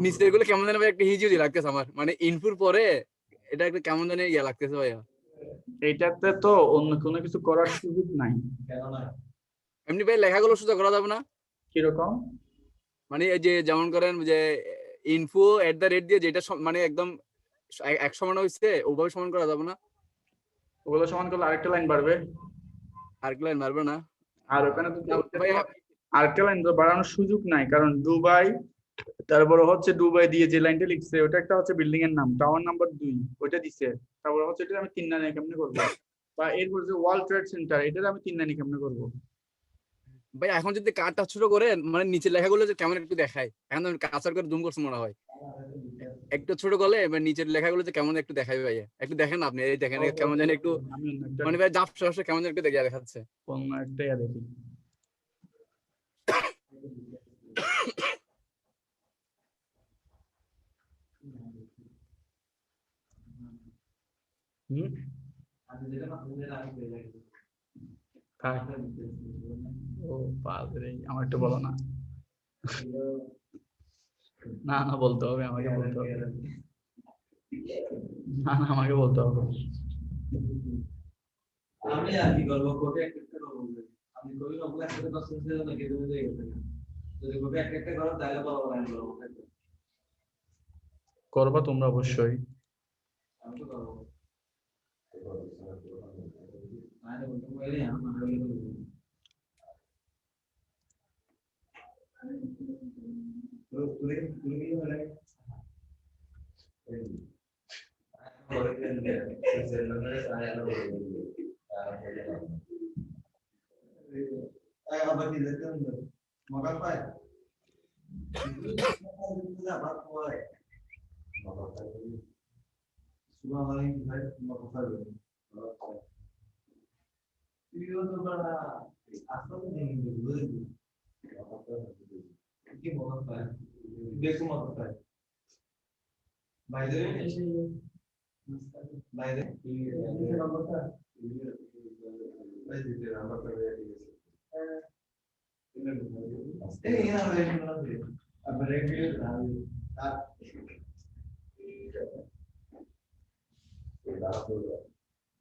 নিচের গুলো কেমন জানি ভাই একটা হিজিউজি লাগতেছে আমার, মানে ইনপুর পরে এটা একটা কেমন জানি ইয়া লাগতেছে ভাইয়া। এইটাতে তো অন্য কোনো কিছু করার সুযোগ নাই। এমনি ভাই লেখাগুলো সোজা করা যাবে না? কিরকম? মানে এই যে যেমন করেন যে ইনফো @ দিয়ে যেটা মানে একদম এক সমান হয়েছে ওভাবে সমান করা যাবে না? ওগুলো সমান করলে আরেকটা লাইন বাড়বে। আরেক লাইন মারবে না? আর ওখানে তো ভাই আরেকটা লাইন তো বাড়ানোর সুযোগ নাই, কারণ দুবাই, তারপরে হচ্ছে দুবাই দিয়ে যে লাইনটা লিখছে ওটা একটা হচ্ছে বিল্ডিং এর নাম, টাওয়ার নাম্বার 2 ওইটা দিছে। তারপরে হচ্ছে এটা আমি 3 লাইনে কেমনে করব? বা এরপর যে ওয়ার্ল্ড ট্রেড সেন্টার, এটা আমি 3 লাইনে কেমনে করব? ভাই এখন যদি কার্ডটা ছোট করে মানে নিচের লেখাগুলো যে কেমন একটু দেখায়, এখন আমি কাঁচার করে জুম করছি মনে হয়, একটু ছোট করলে এবার নিচের লেখাগুলো যে কেমন একটু দেখাবে ভাইয়া, একটু দেখেন আপনি, এই দেখেন কেমন জানি একটু আমি অন্য একটা মানে ভাই জাপসা জাপসা কেমন জানি একটু দেখাচ্ছে। অন্য একটা ইয়া দেখি। থাক। ও বাপরে, আমার একটু বলো না। না না, বলতে হবে, আমাকে বলতে হবে। না না, আমাকে বলতে হবে। আমি আর কি করবো, কপি একটা করবো, আমি কবি ওগুলো একসাথে দশ মিনিটের জন্য কেটে দিয়ে গেছে। যদি কপি একটা করো তাহলে বড় লাইন করবো, করবা তোমরা অবশ্যই। আমি তো করবো মানে বলতে পারি আমার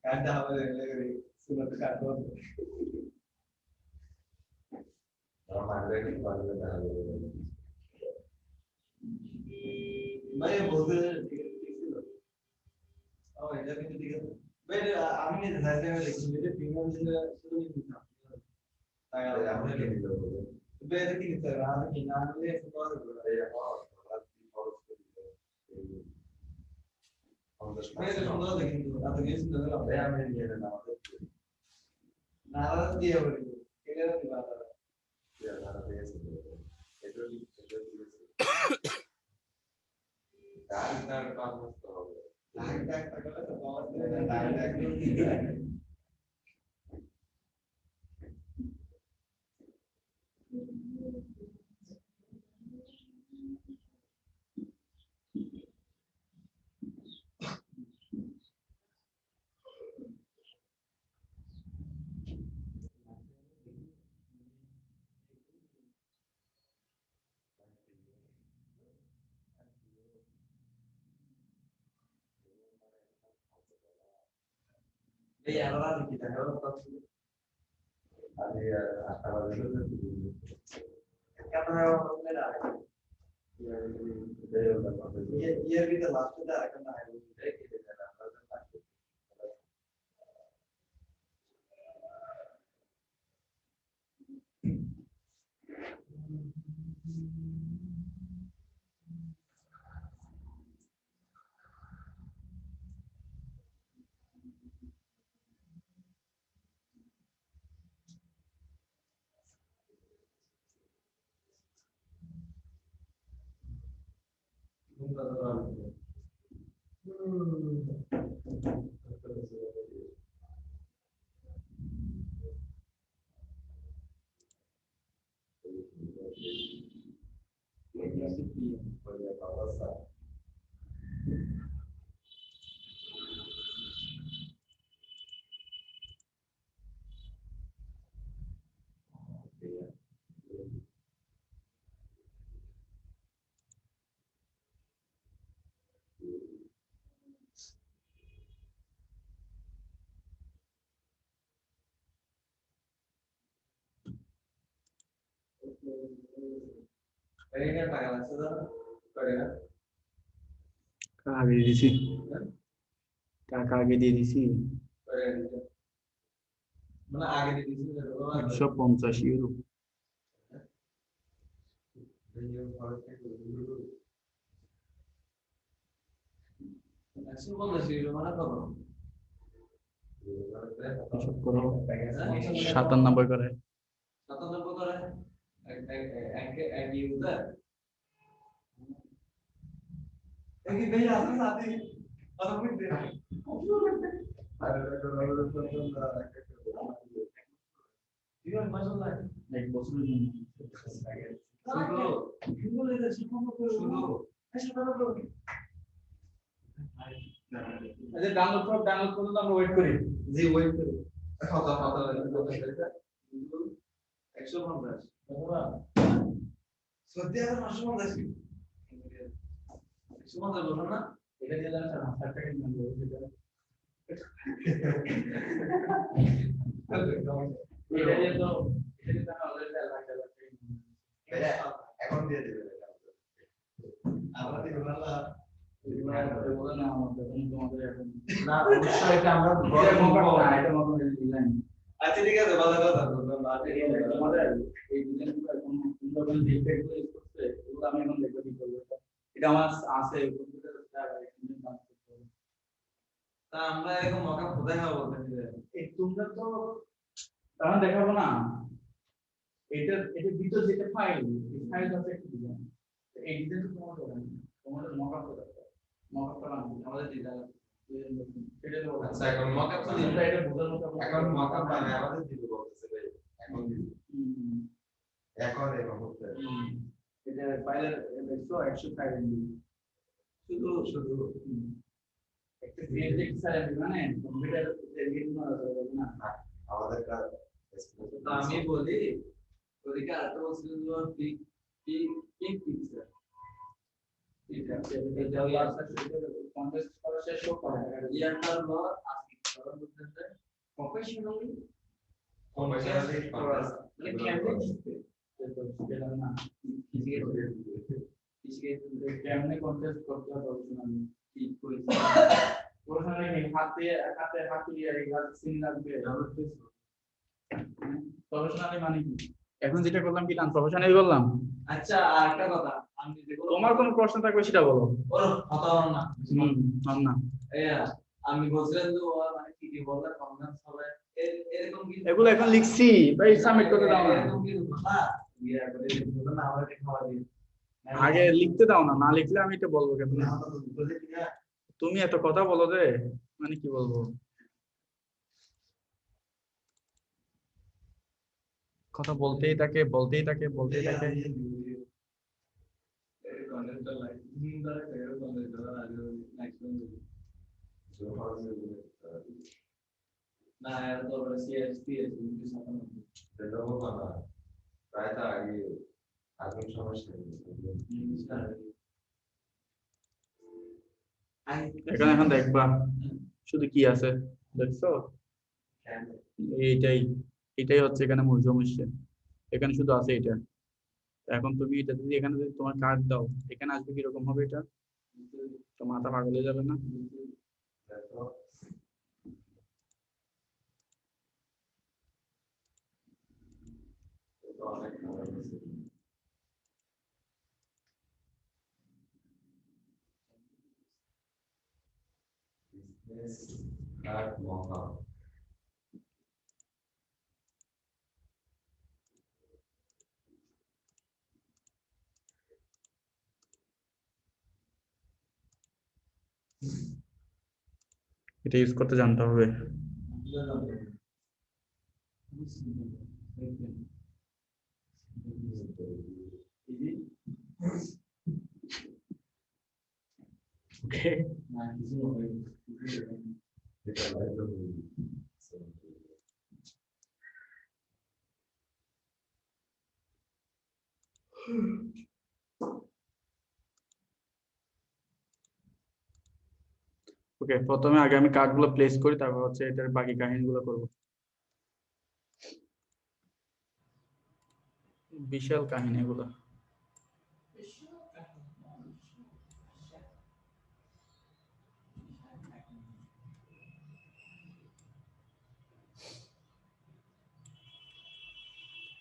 কাটটা হবে লেগে সুরত কাটবো ভাই বলতে ঠিক ছিল ও এটা কিন্তু ঠিক আছে ভাই আমি নিজে সাইডে দেখি যে প্রিমিয়াম যে শুরু নিতাম তাই আমরা লিখে দেব ভাই এটা কি নিতে আর কি না নিলে পাওয়া যাবে ভাই এটা সুন্দর দেখি কিন্তু এত কিছু সুন্দর ভাই আমি নিয়ে নেব আমাদের না দিয়ে বলি কেটে দিবা এই আলাদা দেখি দেখো আরে আটা বাজে ক্যামেরা বন্ধ না ये भी तो लास्ट में आकर ना है वो देख के देना करेंगे टाका লাগছে না করেगा আগে দিছি টাকা আগে দিয়ে দিছি करेगा মানে আগে দিয়েছি 150 ইউরো একশো বলতে ছিল মানে কত হিসাব করো 97 করে 97 করে এক ইউজার এই ভাই আসলে সাথে আর আমি দে আরে জীবন মাশাআল্লাহ এক বছরের জন্য শুধু কি বলে এটা শুধু এসে করো আচ্ছা ডাউনলোড করতে আমরা ওয়েট করি জি ওয়েট করি কথা 150 সত্যি আর 550 সুমন্ত বলো না এটা দিয়ে জানা 7 টাকা নিয়ে নেব এটা দিয়ে তো অলরেডি এখন দিয়ে দেবে আমরা দিই না না অবশ্যই এটা আমরা আচ্ছা ঠিক আছে ভালো কথা আমাদের এই ডিজাইনগুলো এখন সুন্দরভাবে ডিফেক্ট ইউজ করতে এগুলো আমি এখন দেখব কি করব এটা আমার আছে কম্পিউটারে তা আমরা এরকম মকা কোথায় হবে বলতে এই তোমরা তো তাহলে দেখাবো না এটা ভিতর যেটা ফাইল এই ফাইল আছে একটা ডিজাইন এই ডিজাইন তো তোমাদের মকা করে মকা করা আমাদের ডিজাইন এটা তো আচ্ছা এখন মকা তো আমরা এটা বোঝার মতো এখন মকা মানে আমাদের দিতে বলতেছে ভাই এখন করতে এটা ফাইলের 100 এমবি শুধু একটা বেসিক সাইজ মানে কম্পিউটার এডিট করা যাবে না আমাদের কাজ তো আমি বলি ওদিকে আরেকটা বলছিল যে পিক পিকচার এটা কন্টেস্ট করা শেষ হোক ইয়ারটা হলো আজকে করার মধ্যে প্রফেশনালি Professionally contest মানে কেমনে সেটা না কেমনে কন্টেস্ট করতে হবে প্রফেশনালি ঠিক করেছি প্রফেশনালি হাতে হাতে হাতে এই সিন লাগবে প্রফেশনালি মানে কি এখন যেটা করলাম কি টান প্রফেশনালি বললাম আচ্ছা আর একটা কথা আমি যেগুলো তোমার কোনো প্রশ্ন থাকবে সেটা বলো ওর কথা বলো না না এয়া আমি বলছিলাম যে ও মানে কি কি বললে কনফারেন্স হবে এরকম কি এগুলো এখন লিখছি ভাই সাবমিট করতে দাও না এরকম কি কথা ইয়া করে বলতে না আমাকে খাওয়া দিই আগে লিখতে দাও না না লিখলে আমি এটা বলবো কেমনে তুমি এত কথা বলো রে মানে কি বলবো কথা বলতেই থাকে বলতেই থাকে বলতেই থাকে না এর তো সিএসপি সেটা বলবো না প্রায় তো আগে আগুন সমস্যা এখানে এখন দেখবা শুধু কি আছে দেখছো এইটাই এটাই হচ্ছে এখানে মূল সমস্যা এখানে শুধু আছে এটা এখন তুমি এটা যদি এখানে যদি তোমার কার্ড দাও এখানে আসবে কিরকম হবে এটা তো মাথা পাগল হয়ে যাবে না অনেক বিজনেস কার্ড মহা এটা ইউজ করতে জানতে হবে ওকে যেটা লাইভ ওকে প্রথমে আগে আমি কার্ডগুলো প্লেস করি তারপর হচ্ছে এটার বাকি কাহিনীগুলো করব বিশাল কাহিনী এগুলো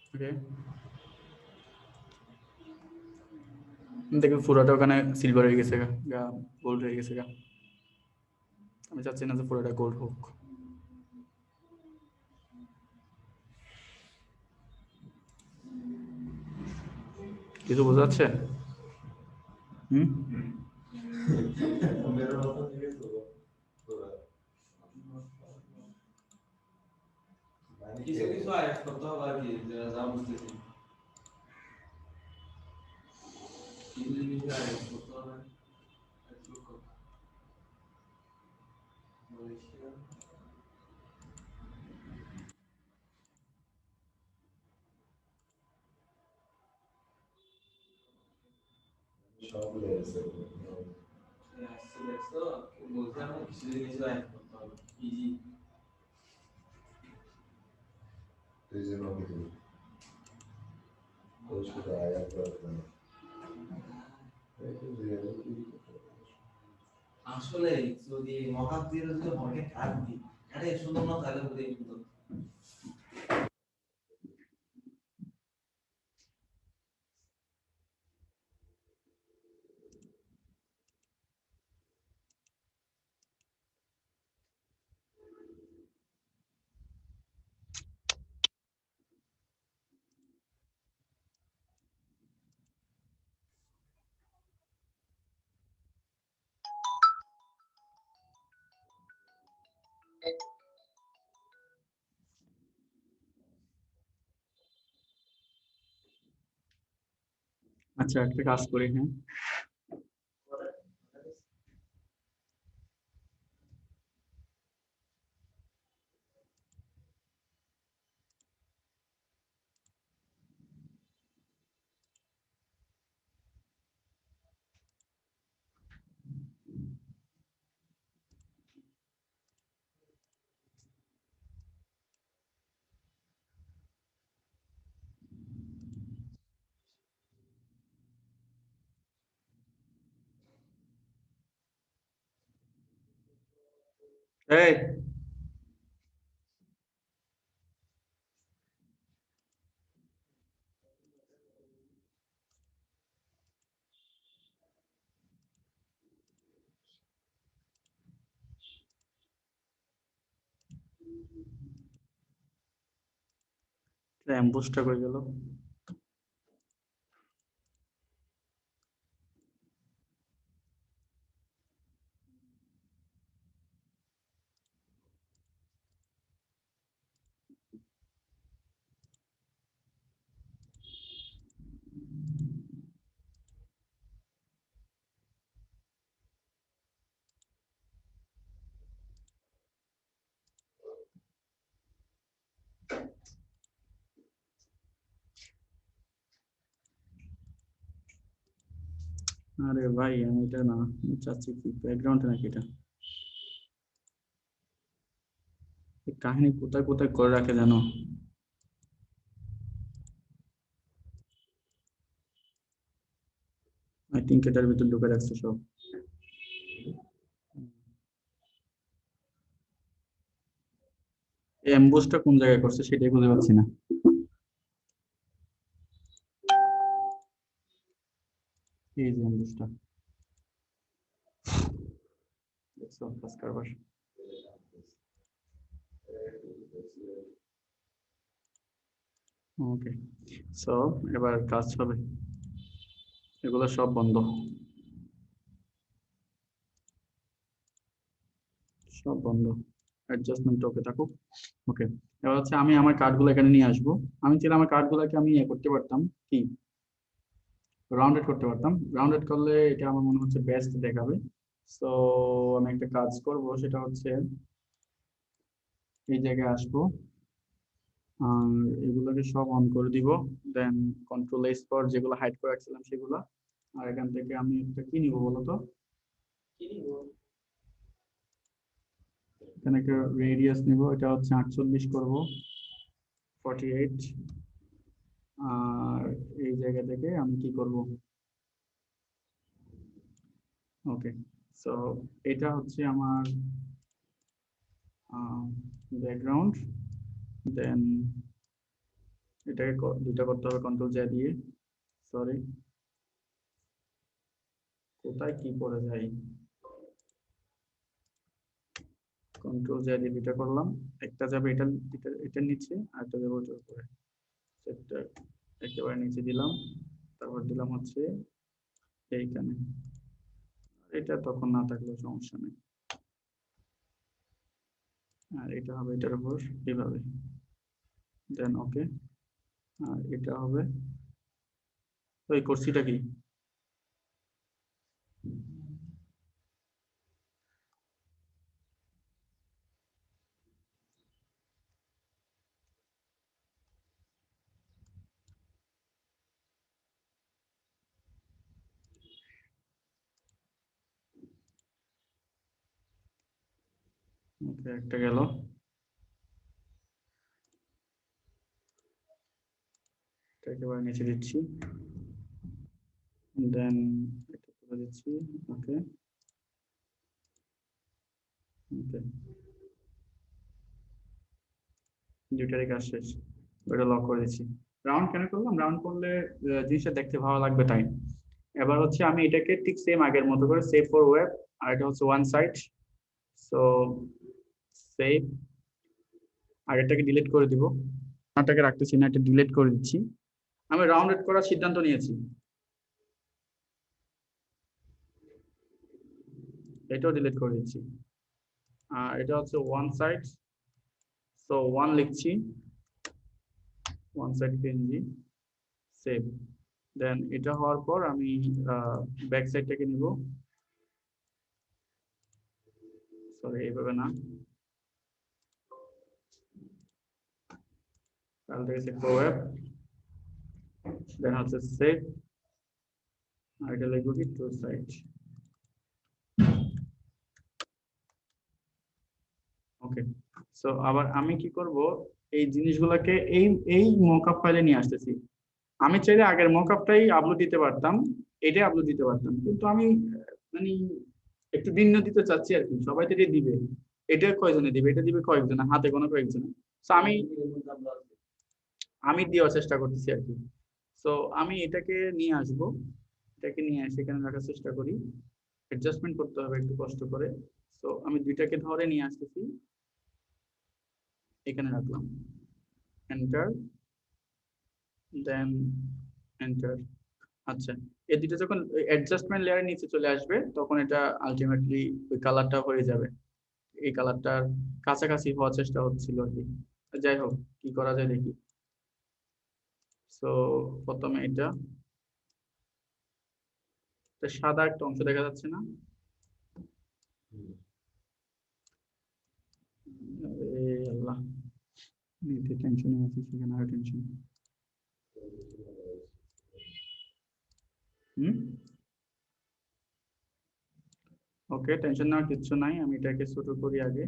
ওকে দেখো পুরোটা ওখানে সিলভার হয়ে গেছে গা গোল্ড হয়ে গেছে গা আমি চাচ্ছি না যে পুরোটা গোল্ড হোক কিছু বোঝা যাচ্ছে মেরো মতো থেকে তো কিছু কিছু আয়াত করতে হবে আর কি যা বুঝতেছি কিছু কিছু আয়াত করতে হবে সব লেগেছে দেখছো বলতে আমার কিছু কিছু আয়াত করতে হবে ইজি তুই যে নবী ওই শুধু আয়াত করতে আসলে যদি মহাদ্বীর যদি হকে কাট দি আরে সুন্দর না তাহলে বলে কিন্তু আচ্ছা একটা কাজ করি হ্যাঁ এই অ্যাম্বুসটা করে গেল। আরে ভাই আমি এটা না, আমি চাচ্ছি কি ব্যাকগ্রাউন্ড নাকি এটা, এই কাহিনী কোথায় কোথায় করে রাখে জানো? আই থিঙ্ক এটার ভিতর ঢুকে রাখছে সব। এই অ্যাম্বুসটা কোন জায়গায় করছে সেটাই বুঝতে পারছি না। এই যে অ্যাম্বুসটা দেখছো কাজ কারবার। ওকে, সো এবার কাজ হবে, এগুলো সব বন্ধ, সব বন্ধ, অ্যাডজাস্টমেন্ট ওকে থাকুক। ওকে, এবার হচ্ছে আমি আমার কার্ডগুলো এখানে নিয়ে আসবো। আমি চাইলে আমার কার্ডগুলোকে আমি করতে পারতাম কি, রাউন্ডেড করতে পারতাম। রাউন্ডেড করলে এটা আমার মনে হচ্ছে বেস্ট দেখাবে। সো আমি একটা কাজ করব, সেটা হচ্ছে এই জায়গায় আসবো আর এগুলোকে সব অন করে দিব, দেন কন্ট্রোল এস ফর যেগুলো হাইড করে রাখছিলাম সেগুলো। আর এখান থেকে আমি একটা কি নিব বলো তো, এখানে একটা রেডিয়াস নিব, এটা হচ্ছে 48 করব, 48। আর এই জায়গা থেকে আমি কি করব, ওকে, সো এটা হচ্ছে আমার ব্যাকগ্রাউন্ড। দেন এটাকে দুটা করতে হবে কন্ট্রোল জে দিয়ে, সরি কোথায় কি করে যাই, কন্ট্রোল জে দিয়ে দুটা করলাম, একটা যাবে এটা এটার নিচে আর একটা যাবে ওটার উপরে, সেটা একেবারে নিচে দিলাম, তারপর দিলাম হচ্ছে এইখানে, এটা তখন না থাকলেও সমস্যা নেই। আর এটা হবে এটার উপর এইভাবে, দেন ওকে। আর এটা হবে ওই কুর্সিটা কি, ওকে একটা গেল, এটা একেবারে নিচে দিচ্ছি, দেন এটা করে দিচ্ছি, ওকে ওকে, দুইটারই কাজ শেষ, ওটা লক করে দিচ্ছি। রাউন্ড কেন করলাম, রাউন্ড করলে জিনিসটা দেখতে ভালো লাগবে তাই। এবার হচ্ছে আমি এটাকে ঠিক সেম আগের মতো করে সেভ ফর ওয়েব, আর এটা হচ্ছে ওয়ান সাইড, সো সেভ, আর এটাকে ডিলিট করে দিব, এটাকে রাখতেছি না, এটা ডিলিট করে দিচ্ছি। আমি রাউন্ডেড করার সিদ্ধান্ত নিয়েছি, এটাও ডিলিট করে দিচ্ছি। আর এটা হচ্ছে ওয়ান সাইড, সো ওয়ান লিখছি, ওয়ান সাইড পিএনজি, সেভ। দেন এটা হওয়ার পর আমি ব্যাক সাইডটাকে নিব, সরি এইভাবে না, ফাইল থেকে সেভ ফর ওয়েব, দেন হচ্ছে সেভ, আর এটা লিখব কি টু সাইড। ওকে, সো আবার আমি কি করব, এই জিনিসগুলোকে এই এই মকআপ ফাইলে নিয়ে আসতেছি। আমি চাইলে আগের মকআপটাই আপলোড দিতে পারতাম, এটাই আপলোড দিতে পারতাম, কিন্তু আমি মানে একটু ভিন্ন দিতে চাচ্ছি আর কি, সবাই তো এটা দিবে, এটা কয়জনে দিবে, এটা দিবে কয়েকজন, হাতে কোনো কয়েকজন। তো আমি দেওয়ার চেষ্টা করতেছি আর কি। তো আমি এটাকে নিয়ে আসবো, এটাকে নিয়ে এসে এখানে রাখার চেষ্টা করি। অ্যাডজাস্টমেন্ট করতে হবে একটু কষ্ট করে। তো আমি দুইটাকে ধরে নিয়ে আসতেছি, এখানে রাখলাম, এন্টার, দেন এন্টার। আচ্ছা, এই দুটো যখন অ্যাডজাস্টমেন্ট লেয়ারের নিচে চলে আসবে তখন এটা আলটিমেটলি ওই কালারটা হয়ে যাবে। এই কালারটার কাছাকাছি হওয়ার চেষ্টা হচ্ছিল আর কি। যাই হোক, কি করা যায় দেখি। সো প্রথমে এটা সাদা একটা অংশ দেখা যাচ্ছে না? আল্লাহ, নিতে টেনশনে আছি, সেখানে আর টেনশন। ওকে, টেনশন নেওয়ার কিচ্ছু নাই, আমি এটাকে ছোট করি আগে।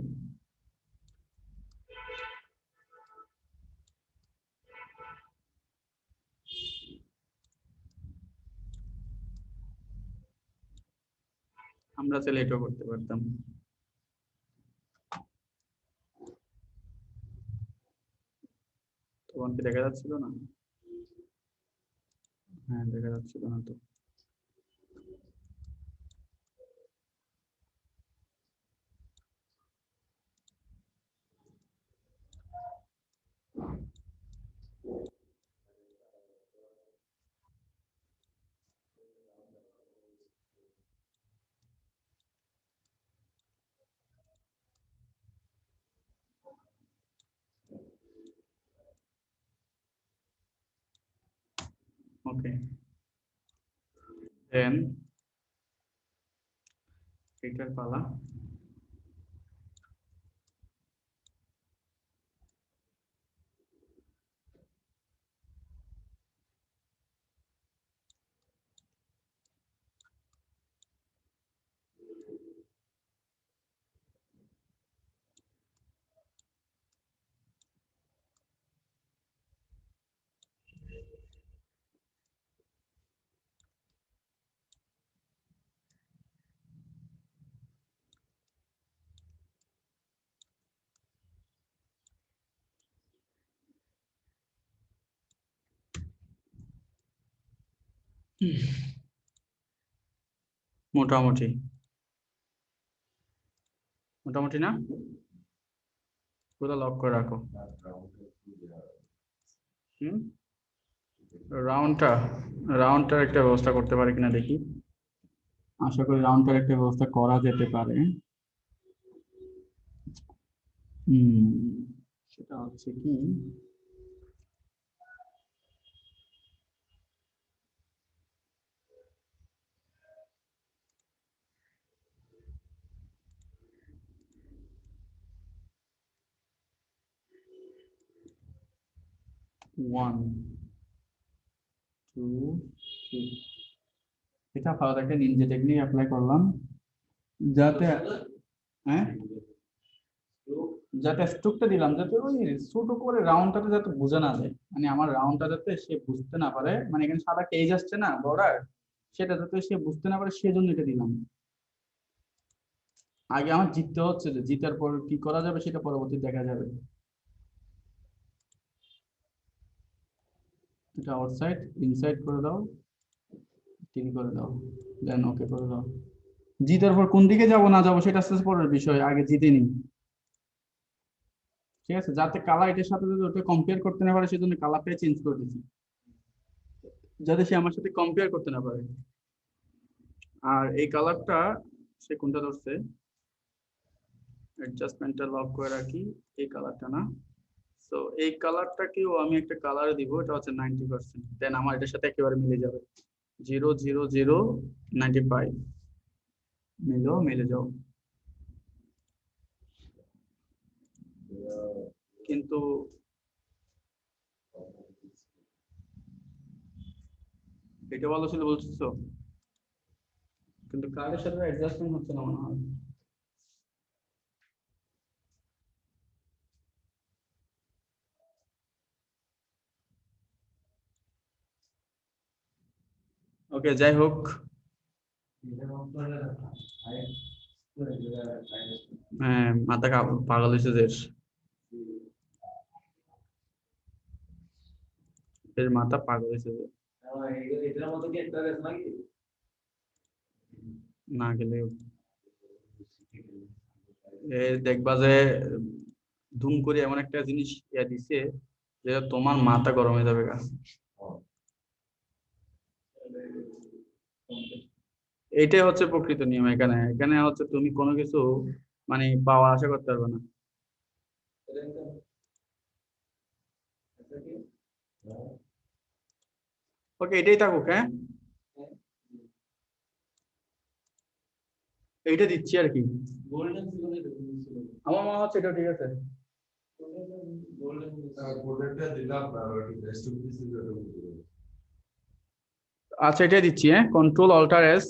আমরা চাইলে এটাও করতে পারতাম। তখন কি দেখা যাচ্ছিল না? হ্যাঁ, দেখা যাচ্ছিল না তো। ওকে, দেন এটার পালা। মোটামুটি মোটামুটি না, পুরো লক করে রাখো। রাউন্ডটা রাউন্ডটার একটা ব্যবস্থা করতে পারে কিনা দেখি। আশা করি রাউন্ডটার একটা ব্যবস্থা করা যেতে পারে। সেটা হচ্ছে কি, ওয়ান, টু, থ্রি। এটা আলাদা একটা নিনজা টেকনিক অ্যাপ্লাই করলাম, যাতে হ্যাঁ যাতে স্ট্রোকটা দিলাম যাতে ওই ছোট করে রাউন্ডটাতে যাতে বোঝা না যায়, মানে আমার রাউন্ডটা যাতে সে বুঝতে না পারে, মানে এখানে সাদা কেজ আসছে না বর্ডার, সেটা যাতে সে বুঝতে না পারে সেজন্য এটা দিলাম। আগে আমার জিততে হচ্ছে, যে জিতার পর কি করা যাবে সেটা পরবর্তী দেখা যাবে। এটা আউটসাইড ইনসাইড করে দাও, 3 করে দাও, দেন ওকে করে দাও। জিতার পর কোন দিকে যাব না যাবো সেটা আস্তে আস্তে পরের বিষয়, আগে জিতে নিই। ঠিক আছে, যাতে কালার এটার সাথে যদি ওটা কম্পেয়ার করতে না পারে সেজন্য কালারটাই চেঞ্জ করে দিচ্ছি, যাতে সে আমার সাথে কম্পেয়ার করতে না পারে। আর এই কালারটা সে কোনটা ধরছে, অ্যাডজাস্টমেন্টটা লক করে রাখি, এই কালারটা না। সো এই কালারটাকেও আমি একটা কালার দিব, এটা হচ্ছে 90%, দেন আমার এটার সাথে একেবারে মিলে যাবে। 0 0 0 95 মিলে যাও। কিন্তু এটা ভালো ছিল বলছিস তো, কিন্তু কার্ডের সাথে অ্যাডজাস্টমেন্ট হচ্ছে না মনে হয়। ওকে, যাই হোক, হ্যাঁ মাথা পাগল হয়েছে এর মাথা পাগল হয়েছে এটার মতো কি একটা আছে নাকি? না গেলে দেখবা যে ধুম করে এমন একটা জিনিস দিছে যেটা তোমার মাথা গরম হয়ে যাবে গা। এইটাই হচ্ছে প্রকৃত নিয়ম। এখানে এখানে হচ্ছে তুমি কোনো কিছু মানে পাওয়া আশা করতে পারবে না। ওকে এটাই থাকুক। হ্যাঁ এইটা দিচ্ছি আর কি। গোল্ডেন সিলভার আমার মনে হচ্ছে এটা ঠিক আছে। প্রোডাক্টটা দিলাম না ওটা রেস্ট অফ দিস ইজ আচ্ছা এটাই দিচ্ছি। হ্যাঁ কন্ট্রোল অল্টার এস।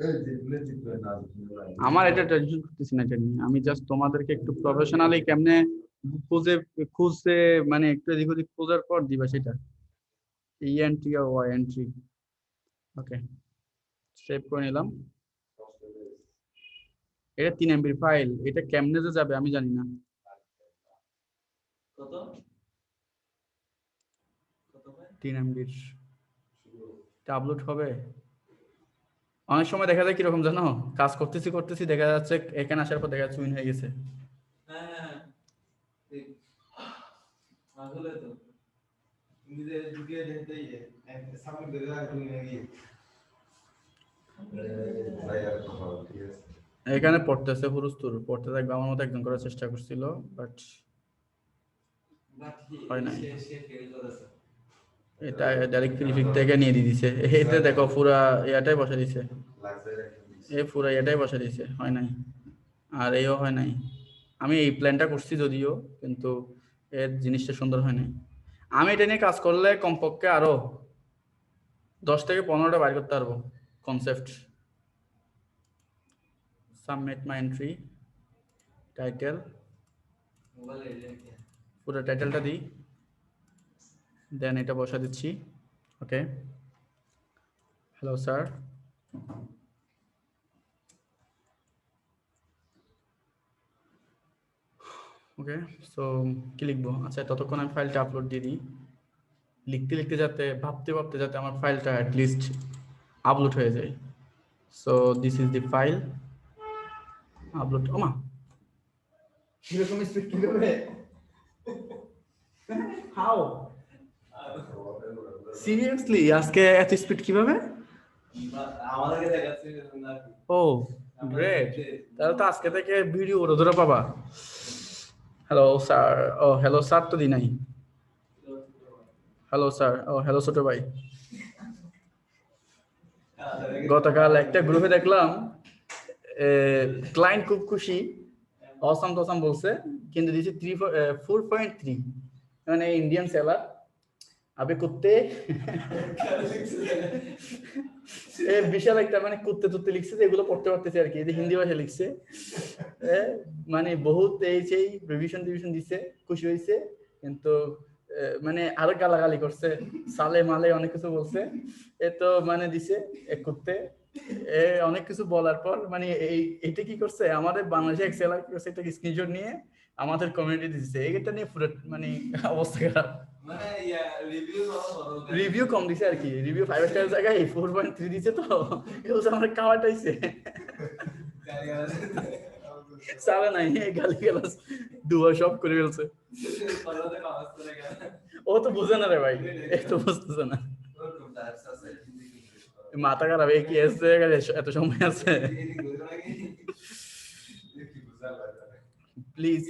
এই জিতলে জিতবে না জিতলে আমার এটা টেনশন করতেছি না এটা নিয়ে। আমি জাস্ট তোমাদেরকে একটু প্রফেশনালি কেমনে খুঁজে খুঁজে মানে একটু এদিক ওদিক খোঁজার পর দিবা সেটা। ই এন্ট্রি আর ওয়াই এন্ট্রি। ওকে সেভ করে নিলাম। এটা 3 MB ফাইল। এটা কেমনে যে যাবে আমি জানি না। কত 3 MB আপলোড হবে। অনেক সময় দেখা যায় কিরকম জানো, কাজ করতেছি করতেছি দেখা যাচ্ছে এখানে আসার পর দেখা যাচ্ছে উইন হয়ে গেছে। হ্যাঁ ঠিক আসলে তো নিজে ঢুকিয়ে দিতেই সামনে বের হয়ে তুমি নাকি ভাই আর কথা ঠিক আছে এখানে পড়তেছে হুরুস্তুর পড়তে থাকবে। আমার মতো একজন করার চেষ্টা করছিল বাট হয় নাই। সে ফেল করেছে এটা ডাইরেক্ট প্রিফিক থেকে নিয়ে দিয়ে দিছে। এতে দেখো পুরা ইয়াটাই বসে দিছে। লাগছে এ পুরা ইয়াটাই বসে দিছে, হয় নাই। আর এইও হয় নাই। আমি এই প্ল্যানটা করছি যদিও, কিন্তু এর জিনিসটা সুন্দর হয় নাই। আমি এটা নিয়ে কাজ করলে কমপক্ষে আরো 10 থেকে 15টা বাইর করতে পারবো কনসেপ্ট। সাবমিট মাই এন্ট্রি টাইটেল, মোবাইলে এটা পুরো টাইটেলটা দিই, দেন এটা বসা দিচ্ছি। Okay hello sir, okay so কি লিখবো? আচ্ছা ততক্ষণ আমি ফাইলটা আপলোড দিয়ে দিই। লিখতে লিখতে যাতে ভাবতে ভাবতে যাতে আমার ফাইলটা অ্যাটলিস্ট আপলোড হয়ে যায়। So this is the file upload. ওমা কিরকম স্পিড কিভাবে? হাউ সিরিয়াসলি আজকে এত স্পিড কিভাবে? আমাদেরকে দেখাচ্ছে না ও গ্রেট, তাহলে তো আজকে থেকে ভিডিও ওরা ধরে পাবা। হ্যালো স্যার, ও হ্যালো স্যার তো দি নাই। হ্যালো স্যার, ও হ্যালো ছোট ভাই। গতকাল একটা গ্রুপে দেখলাম ক্লায়েন্ট খুব খুশি, অসাম টসাম বলছে, কিন্তু দিয়েছে 4.3, মানে ইন্ডিয়ান সেলার আবে কুত্তে বিশাল একটা মানে কুত্তে তুত্তে লিখছে, এগুলো পড়তে পারতেছে আর কি, এই যে হিন্দি ভাষা লিখছে। মানে বহুত এই সেই রিভিশন টিভিশন দিছে, খুশি হয়েছে, কিন্তু মানে আরো গালাগালি করছে, সালে মালে অনেক কিছু বলছে। এ তো মানে দিছে এক কুত্তে অনেক কিছু বলার পর মানে এইটা কি করছে, আমাদের বাংলাদেশে এক সেলার কি করছে, এটা স্ক্রিনশট নিয়ে আমাদের কমিউনিটি দিচ্ছে। এইটা নিয়ে পুরো মানে অবস্থা খারাপ, মানে রিভিউ কম দিছে আর কি। রিভিউ 5 স্টার জায়গায় 4.3 দিছে। তো এগুলো আমার খাওয়াটাইছে সাবে নাই, গালি গালাজ দুয়া সব করে ফেলছে। ও তো বুঝে না রে ভাই, এ তো বুঝতেছে না, মাথা খারাপ। এই কি এসে এত সময় আছে? Please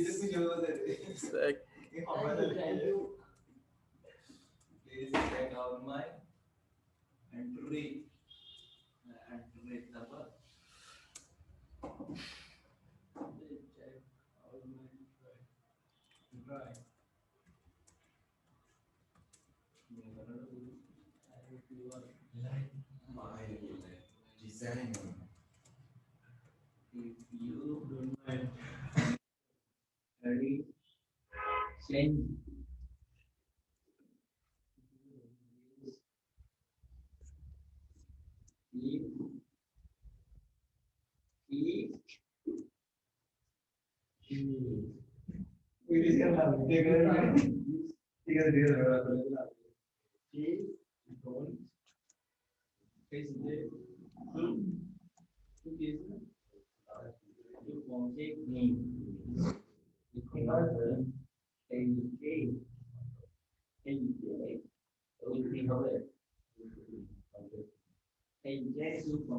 Please check out my entry. Entry number. Check out my right. Like my design. If you don't mind, ready, change. Keep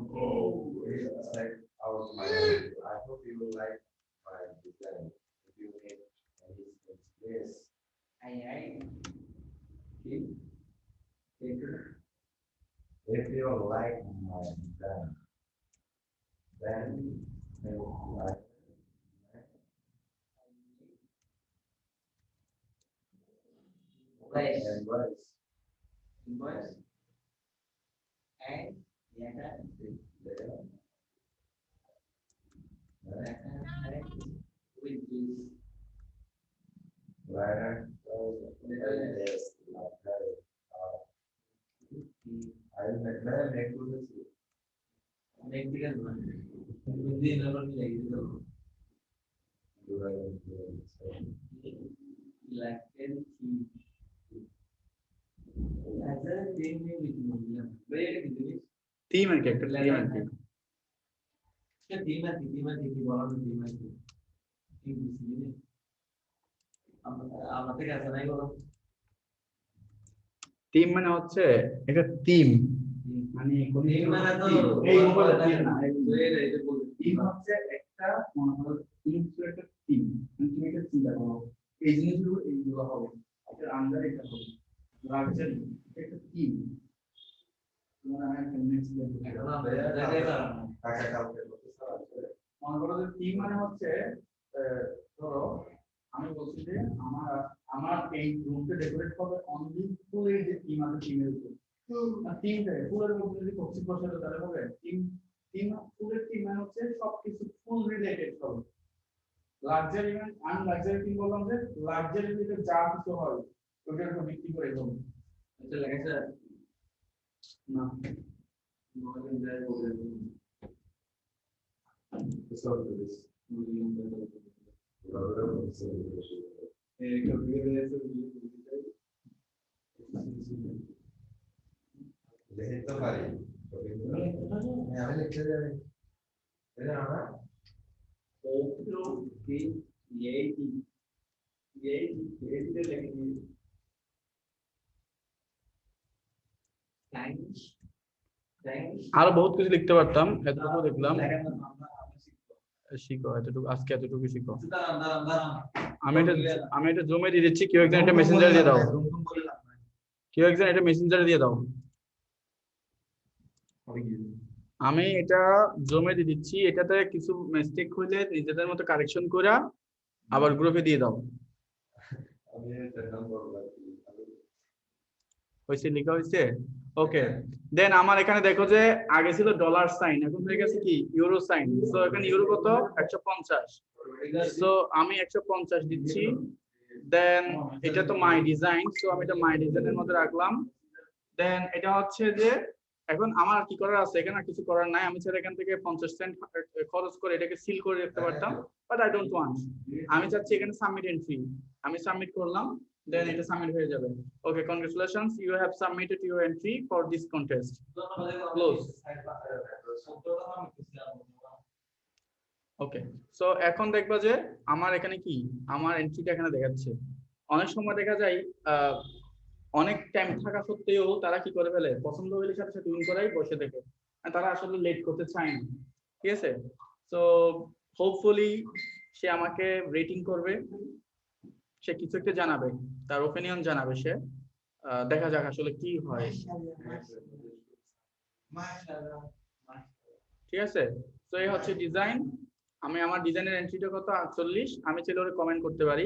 Oh, it's like out my. I hope you will like my design. If you make this, if you like my design, then like. Invoice. And theme আর কি একটা theme আর কি theme মানে হচ্ছে এটা theme মানে এই মোবাইল থিম না থিম হচ্ছে একটা মনে করো একটা থিম তুমি একটা চিন্তা করো এই জিনিসগুলো এইগুলো হবে এটা আন্ডার এটা হবে লার্জার একটা থিম তোমার আমি একটা নেক্সট মনে করো যে থিম মানে হচ্ছে ধরো আমি বলছি যে আমার এই রুমটা ডেকোরেট হবে অনলি ফুলের যে থিম আছে থিমের উপর থিমটা ফুলের মধ্যে যদি ফোকাস বসাতে তাহলে হবে থিম ফুলের থিম মানে হচ্ছে সবকিছু ফুল রিলেটেড হবে লাক্সারি মানে আমি লাক্সারি থিম বললাম যে লাক্সারি রিলেটেড যা কিছু হয় ওটার উপর ভিত্তি করে হবে এটা লেখা আছে না লিখতে পারি আমি লিখতে জানি এটা আমরা আরো বহুত কিছু লিখতে পারতাম এতটুকু দেখলাম শিখো এতটুকু আজকে এতটুকু শিখো আমি এটা জুমে দিয়ে দিচ্ছি কেউ একজন এটা মেসেঞ্জারে দিয়ে দাও কেউ একজন এটা মেসেঞ্জারে দিয়ে দাও আমি এটা জমে দিয়ে দিচ্ছি এটাতে কিছু মিস্টেক হলে নিজেদের মতো কারেকশন করে আবার গ্রুপে দিয়ে দাও হয়েছে লেখা হয়েছে ওকে দেন আমার এখানে দেখো যে আগে ছিল ডলার সাইন এখন হয়ে গেছে কি ইউরো সাইন সো এখানে ইউরো কত 150 সো আমি 150 দিচ্ছি দেন এটা তো মাই ডিজাইন সো আমি এটা মাই ডিজাইনের মধ্যে রাখলাম দেন এটা হচ্ছে যে এখন আমার কি করার আছে এখানে কিছু করার নাই আমি চাই এখান থেকে 50 সেন্ট খরচ করে এটাকে সিল করে রাখতে পারতাম বাট আই ডোন্ট ওয়ান্ট আমি চাচ্ছি এখানে সাবমিট এন্ট্রি আমি সাবমিট করলাম দেন এটা সাবমিট হয়ে যাবে okay congratulations you have submitted your entry for this contest close okay so এখন দেখবা যে আমার এখানে কি আমার এন্ট্রিটা এখানে দেখাচ্ছে অনেক সময় দেখা যায় অনেক টাইম থাকা সত্ত্বেও তারা কি করে ফেলে পছন্দ হলে সাথে সাথে উইন করাই বসে দেখে তারা আসলে লেট করতে চায় না ঠিক আছে সো হোপফুলি সে আমাকে রেটিং করবে সে কিছু একটা জানাবে তার ওপিনিয়ন জানাবে সে দেখা যাক আসলে কি হয় ঠিক আছে তো এই হচ্ছে ডিজাইন আমি আমার ডিজাইনের এন্ট্রিটা কত 48 আমি চাইলে ওরে কমেন্ট করতে পারি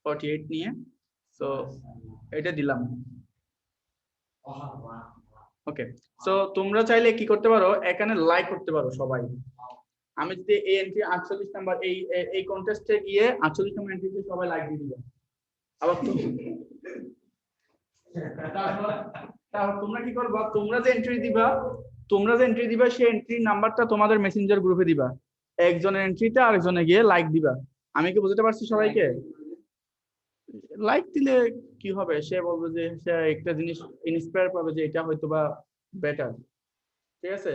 48 নিয়ে সো এটা দিলাম ওকে সো তোমরা চাইলে কি করতে পারো এখানে লাইক করতে পারো সবাই আমি যদি এই এন্ট্রি 48 নাম্বার এই কন্টেস্টে গিয়ে 48 নম্বর এন্ট্রিতে সবাই লাইক দিয়ে দিবে আবার তাহলে তোমরা কি করবা তোমরা যে এন্ট্রি দিবা সেই এন্ট্রি নাম্বারটা তোমাদের মেসেঞ্জার গ্রুপে দিবা একজনের এন্ট্রিতে আরেকজনে গিয়ে লাইক দিবা। আমি কি বুঝতে পারছি সবাইকে? লাইক দিলে কি হবে, সে বলবে যে সে একটা জিনিস ইন্সপায়ার পাবে যে এটা হয়তো বা বেটার, ঠিক আছে?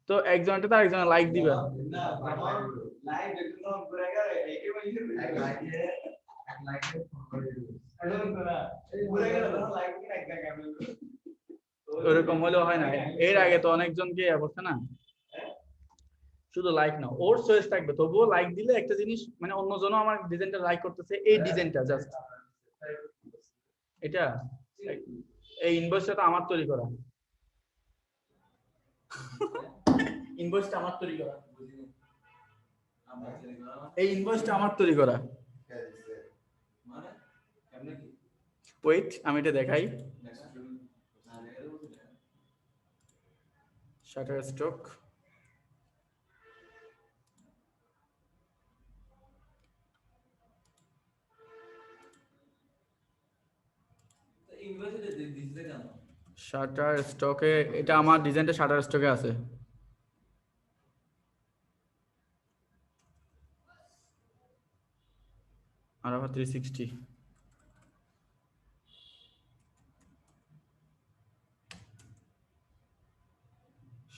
তো একজনটা তো আরেকজনে লাইক দিবা। না আমার লাইভ একদম পুরো গেলে এইকে বলি এক লাইকে ফোন করে দিই একদম পুরো গেলে লাইভ কি এক জায়গায় আমি ওরকম হলেও হয় না, এর আগে তো অনেকজনকে করছে না, শুধু লাইক না ওর চয়েস থাকবে, তবুও লাইক দিলে একটা জিনিস মানে অন্যজনও আমার ডিজাইনটা লাইক করতেছে, এই ডিজাইনটা জাস্ট এটা, এই ইনভয়েসটা তো আমার তৈরি করা, ইনভয়েসটা আমার তৈরি করা, এই ইনভয়েসটা আমার তৈরি করা। মানে কেমনে কি ওয়েট আমি এটা দেখাই। শাটার স্টক, শাটার স্টকে এটা আমার ডিজাইনটা শাটার স্টকে আছে। আর আবার 360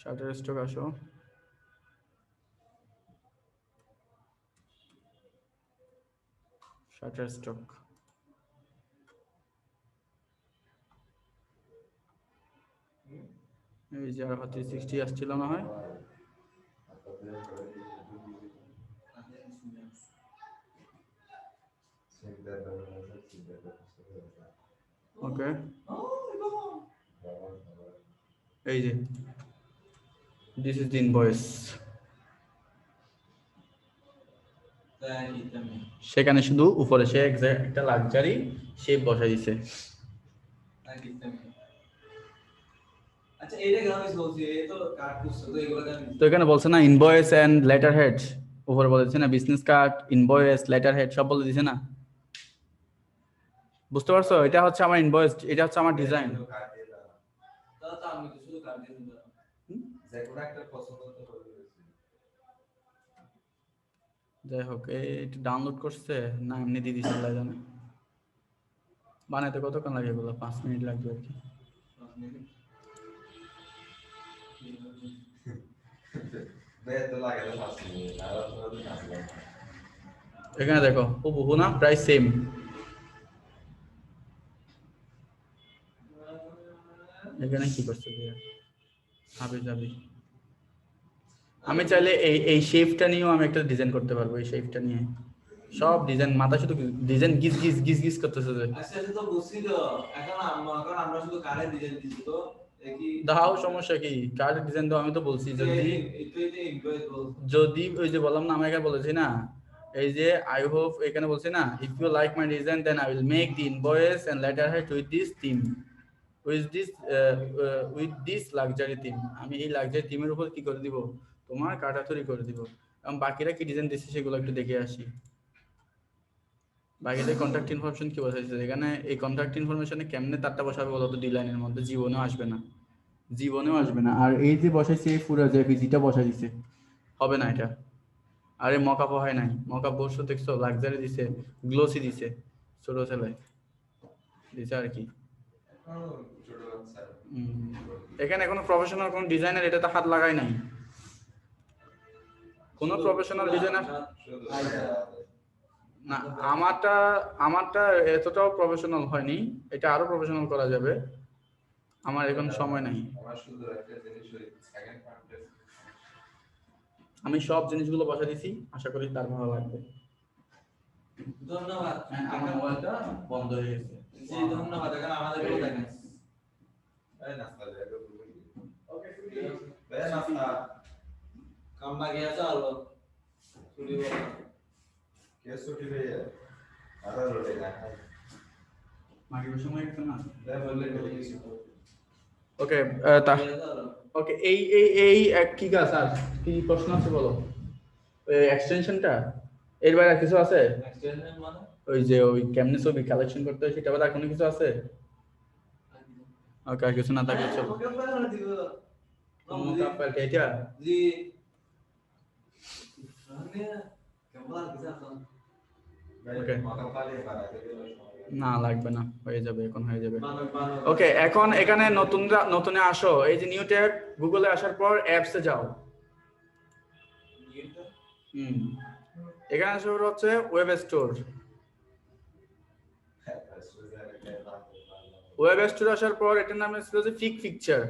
শাটার স্টক আসো, শাটার স্টক এই যে আর 360 আসছিল না হয়, ওকে এই যে দিস ইজ দ্য ইনভয়েস, সেখানে শুধু উপরে সে একটা লাক্সারি শেপ বসাই দিছে। আচ্ছা এইটা গান বলছি এই তো কাট করছে তো এগুলো গান তো এখানে বলছে না ইনভয়েস এন্ড লেটার হেড, উপরে বলেছে না business card, invoice, letter head সব বলে দিছে না, বুঝতে পারছো? এটা হচ্ছে আমার ইনভয়েস, এটা হচ্ছে আমার ডিজাইন। তা আমি তো শুধু কাট দিয়ে দিলাম যে কোন একটা পছন্দ তো করে দিয়েছি। যাই হোক এটা ডাউনলোড করছে না এমনি দিয়ে দিছে আল্লাহ জানে, বানাইতে কতক্ষণ লাগে এগুলো? 5 মিনিট লাগবে আর কি। তো লাগে না 5 মিনিট আর আপনাদের কাজ লাগে। এখানে দেখো হুবহু না, প্রায় সেম। এখানে কি করছে হবে যাবে, আমি চাইলে এই শেপটা নিয়েও আমি একটা ডিজাইন করতে পারবো, এই শেপটা নিয়ে সব ডিজাইন, মাথা শুধু ডিজাইন গিজ গিজ গিজ গিজ করতেছে যে। আচ্ছা এটা তো বুঝছি তো, এখন আমরা শুধু কারে ডিজাইন দিছি তো কি দাও সমস্যা কি, কার ডিজাইন দাও, আমি তো বলছি যদি যদি ওই যে বললাম না, আমি এখানে বলেছি না এই যে আই হোপ এখানে বলছি না if you like my design then I will make the invoice and letter head with this theme, with this luxury theme. আমি এই লাক্সারি থিমের উপর কি করে দিব, তোমার কাটাতরি করে দিব। এবং বাকিরা কি ডিজাইন দিচ্ছে সেগুলো একটু দেখে আসি। বাকিদের কন্ট্যাক্ট ইনফরমেশন কি বসাইছে এখানে, এই কন্ট্যাক্ট ইনফরমেশনে কেমনে তারটা বসাবে বলো তো? ডি লাইনের মধ্যে জীবনেও আসবে না, জীবনেও আসবে না। আর এই যে বসাইছে এই পুরো যে ভিজিটা বসাই দিছে, হবে না এটা। আরে মকআপ হয় নাই, মকআপ বসছো দেখছো, লাক্সারি দিছে, গ্লোসি দিছে, ছোট ছেলে দিছে আর কি। ছোট বাচ্চা এখানে কোনো প্রফেশনাল কোন ডিজাইনার এটাতে হাত লাগাই নাই, কোনো প্রফেশনাল ডিজাইনার শুধু না। আমারটা এতটাও প্রফেশনাল হয়নি, এটা আরো প্রফেশনাল করা যাবে, আমার এখন সময় নাই। আমার শুধু একটা জিনিস ওই সেকেন্ড পার্টে আমি সব জিনিসগুলো বসা দিছি, আশা করি তার ভালো লাগবে। ধন্যবাদ। আমার মোবাইলটা বন্ধ হয়ে গেছে। জি ধন্যবাদ, এখন আমাদেরকেও দেখেন। এই নাস্তা দেবে ওকে বে নাস্তা কাম লাগিয়ে আছে আলো ছুটি বলো কে ছুটি পেয়ে আর রোডে না মাগরিবের সময় একটু না বে বললে কিছু ওকে তা ওকে এই কি কাজ আর কি প্রশ্ন আছে বলো? এক্সটেনশনটা এর বাইরে আর কিছু আছে? এক্সটেনশন মানে ওই যে ওই কেমনে ছবি কালেকশন করতে হয় সেটা বাইরে আর কোনো কিছু আছে? ওকে আর কিছু না থাকলে চলো। ওকে পারে দিব এটা জি Okay. মাথা পালে বানাতে দিলে না লাগবে না, হয়ে যাবে, এখন হয়ে যাবে। ওকে, এখন এখানে নতুনে আসো, এই যে নিউ ট্যাব, গুগলে আসার পর অ্যাপসে যাও। এখানে আসার পর হচ্ছে ওয়েব স্টোর। ওয়েব স্টোর আসার পর এটার নাম ছিল যে ফিক পিকচার।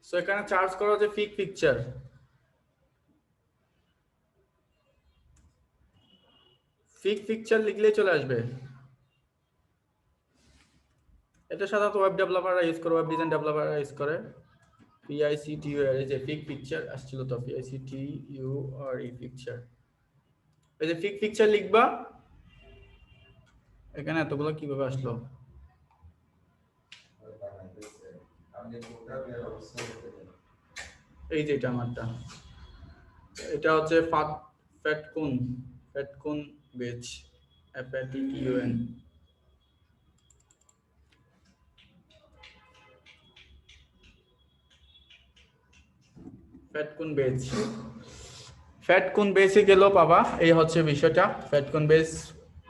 সো এখানে চার্জ করো যে ফিক পিকচার। ফিক পিকচার লিখলেই চলে আসবে। এটা সাধারণত ওয়েব ডেভেলপাররা ইউজ করে, ওয়েব ডিজাইন ডেভেলপাররা ইউজ করে। PICTURE, এই যে ফিক পিকচার আসছিল তো, PICTURE পিকচার। এই যে ফিক পিকচার লিখবা। এখানে এতগুলো কিভাবে আসলো? এই যে এটা আমারটা, এটা হচ্ছে ফ্যাটকুন বেজ, FATKUN। ফ্যাটকুন বেজে গেল পাবা, এই হচ্ছে বিষয়টা। ফ্যাটকুন বেজ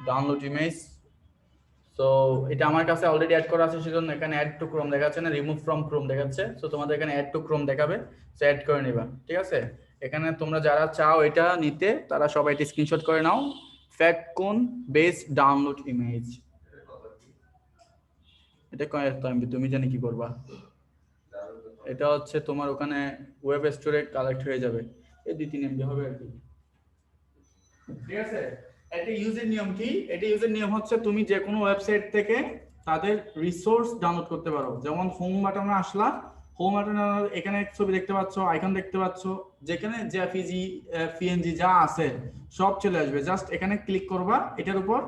ডাউনলোড ইমেজ। তো এটা আমার কাছে অলরেডি অ্যাড করা আছে, সেজন্য এখানে অ্যাড টু ক্রোম দেখাচ্ছে না, রিমুভ ফ্রম ক্রোম দেখাচ্ছে। সো তোমাদের এখানে অ্যাড টু ক্রোম দেখাবে, সো অ্যাড করে নিবা, ঠিক আছে? এখানে তোমরা যারা চাও এটা নিতে, তারা সবাই এটা স্ক্রিনশট করে নাও। ফ্যাটকুন বেজ ডাউনলোড ইমেজ, এটা তুমি জানি কি করবা। এটা হচ্ছে তোমার ওখানে ওয়েব স্টোরে কালেক্ট হয়ে যাবে, এই 2-3 MB হবে আর কি, ঠিক আছে? এটা ইউজের নিয়ম কি? এটা ইউজের নিয়ম হচ্ছে তুমি যে কোনো ওয়েবসাইট থেকে তাদের রিসোর্স ডাউনলোড করতে পারো। যেমন হোম বাটনে আসলা, হোম বাটনে এখানে ছবি দেখতে পাচ্ছ, আইকন দেখতে পাচ্ছ, যেখানে জেপিজি, পিএনজি যা আছে সব চলে আসবে। জাস্ট এখানে ক্লিক করবা, এটার উপর